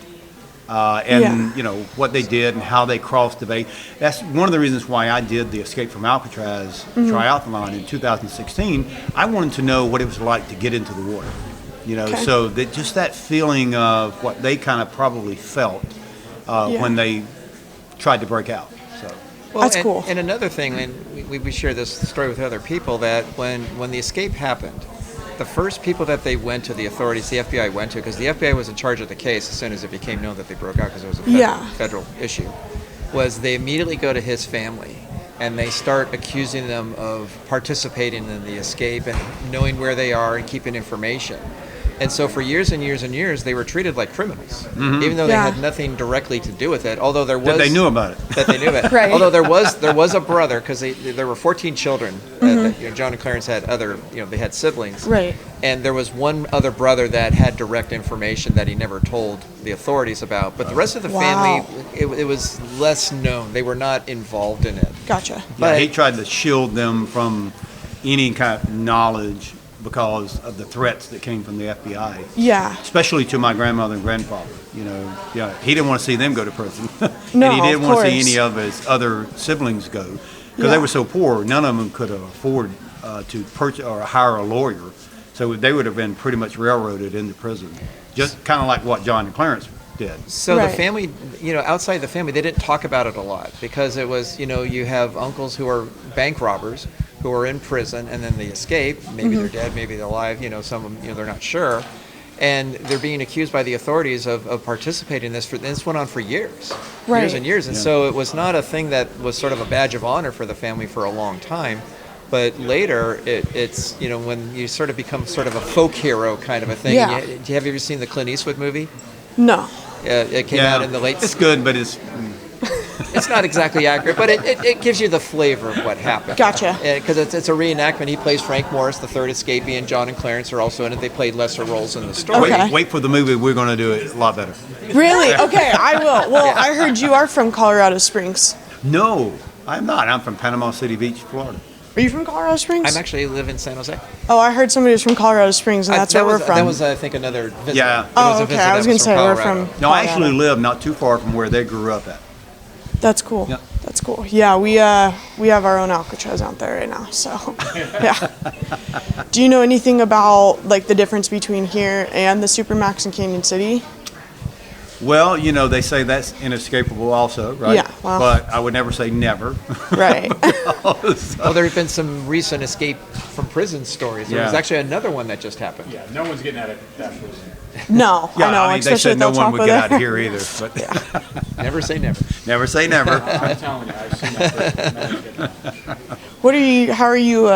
And you know what they did and how they crossed the bay. That's one of the reasons why I did the Escape from Alcatraz triathlon in 2016. I wanted to know what it was like to get into the water, you know. Okay. So that just that feeling of what they kind of probably felt when they tried to break out. So That's cool. And another thing, and we share this story with other people, that when the escape happened, the first people that they went to, the authorities, the FBI went to, because the FBI was in charge of the case as soon as it became known that they broke out, because it was a federal issue, was they immediately go to his family and they start accusing them of participating in the escape and knowing where they are and keeping information. And so for years and years and years, they were treated like criminals, even though they had nothing directly to do with it. Although there was that they knew about it. That they knew it. Right. Although there was a brother, because there were 14 children. That, you know, John and Clarence had other, you know, they had siblings. Right. And there was one other brother that had direct information that he never told the authorities about. But the rest of the family, it was less known. They were not involved in it. Gotcha. Yeah, he tried to shield them from any kind of knowledge because of the threats that came from the FBI. Yeah. Especially to my grandmother and grandfather. You know, yeah, he didn't want to see them go to prison. No, and he didn't of want to see course. any of his other siblings go because they were so poor. None of them could afford to purchase or hire a lawyer. So they would have been pretty much railroaded into prison. Just kind of like what John and Clarence did. So the family, you know, outside the family, they didn't talk about it a lot because it was, you know, you have uncles who are bank robbers who are in prison and then they escape. Maybe they're dead, maybe they're alive, you know, some of them, you know, they're not sure. And they're being accused by the authorities of participating in this. This went on for years, years and years. And so it was not a thing that was sort of a badge of honor for the family for a long time. But later, it's, you know, when you sort of become sort of a folk hero kind of a thing. Yeah. Have you ever seen the Clint Eastwood movie? No. It came out in the late... It's good, but it's not exactly accurate, but it gives you the flavor of what happened. Gotcha. Because it's a reenactment. He plays Frank Morris, the third escapee, and John and Clarence are also in it. They played lesser roles in the story. Wait for the movie. We're going to do it a lot better. Really? Okay, I will. Well, I heard you are from Colorado Springs. No, I'm not. I'm from Panama City Beach, Florida. Are you from Colorado Springs? I actually live in San Jose. Oh, I heard somebody was from Colorado Springs, and that's where we're from. That was, I think, another visit. Yeah. Oh, okay. I was going to say we're from No, I actually live not too far from where they grew up at. That's cool. Yep. That's cool. Yeah, we have our own Alcatraz out there right now. So, yeah. Do you know anything about like the difference between here and the Supermax in Canyon City? Well, you know, they say that's inescapable also, right? Yeah, well. But I would never say never. Right. Well, there have been some recent escape from prison stories. There was actually another one that just happened. Yeah, no one's getting out of that prison. No, Yeah, I know. I mean, they especially said no at the one top would of get out there. of here either. But Never say never. Never say never. I'm telling you, I've seen that person. How are you?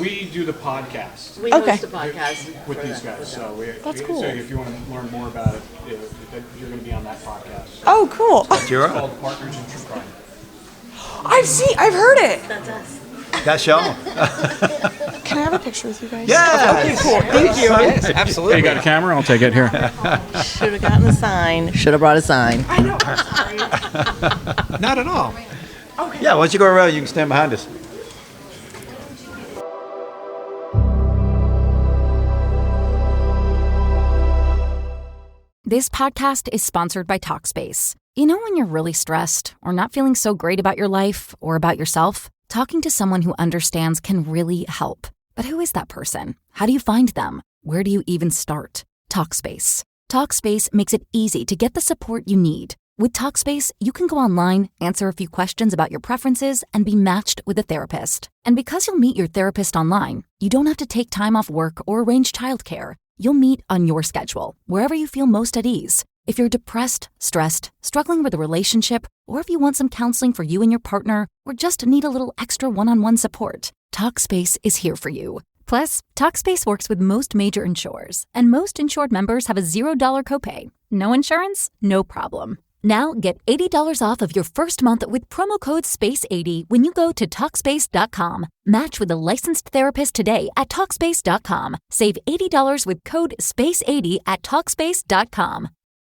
We do the podcast. We Okay. host a podcast with these guys. So That's cool. So if you want to learn more about it, you're going to be on that podcast. Oh, cool. It's called Partners in True Crime. I've heard it. That's us. That's y'all. Can I have a picture with you guys? Yeah. Okay, cool. Thank you. Yes, absolutely. Hey, you got a camera? I'll take it here. Should have gotten a sign. Should have brought a sign. I know. I'm sorry. Not at all. Yeah, once you go around, you can stand behind us. This podcast is sponsored by Talkspace. You know when you're really stressed or not feeling so great about your life or about yourself? Talking to someone who understands can really help. But who is that person? How do you find them? Where do you even start? Talkspace. Talkspace makes it easy to get the support you need. With Talkspace, you can go online, answer a few questions about your preferences, and be matched with a therapist. And because you'll meet your therapist online, you don't have to take time off work or arrange childcare. You'll meet on your schedule, wherever you feel most at ease. If you're depressed, stressed, struggling with a relationship, or if you want some counseling for you and your partner, or just need a little extra one-on-one support, Talkspace is here for you. Plus, Talkspace works with most major insurers, and most insured members have a $0 copay. No insurance? No problem. Now get $80 off of your first month with promo code SPACE80 when you go to Talkspace.com. Match with a licensed therapist today at Talkspace.com. Save $80 with code SPACE80 at Talkspace.com.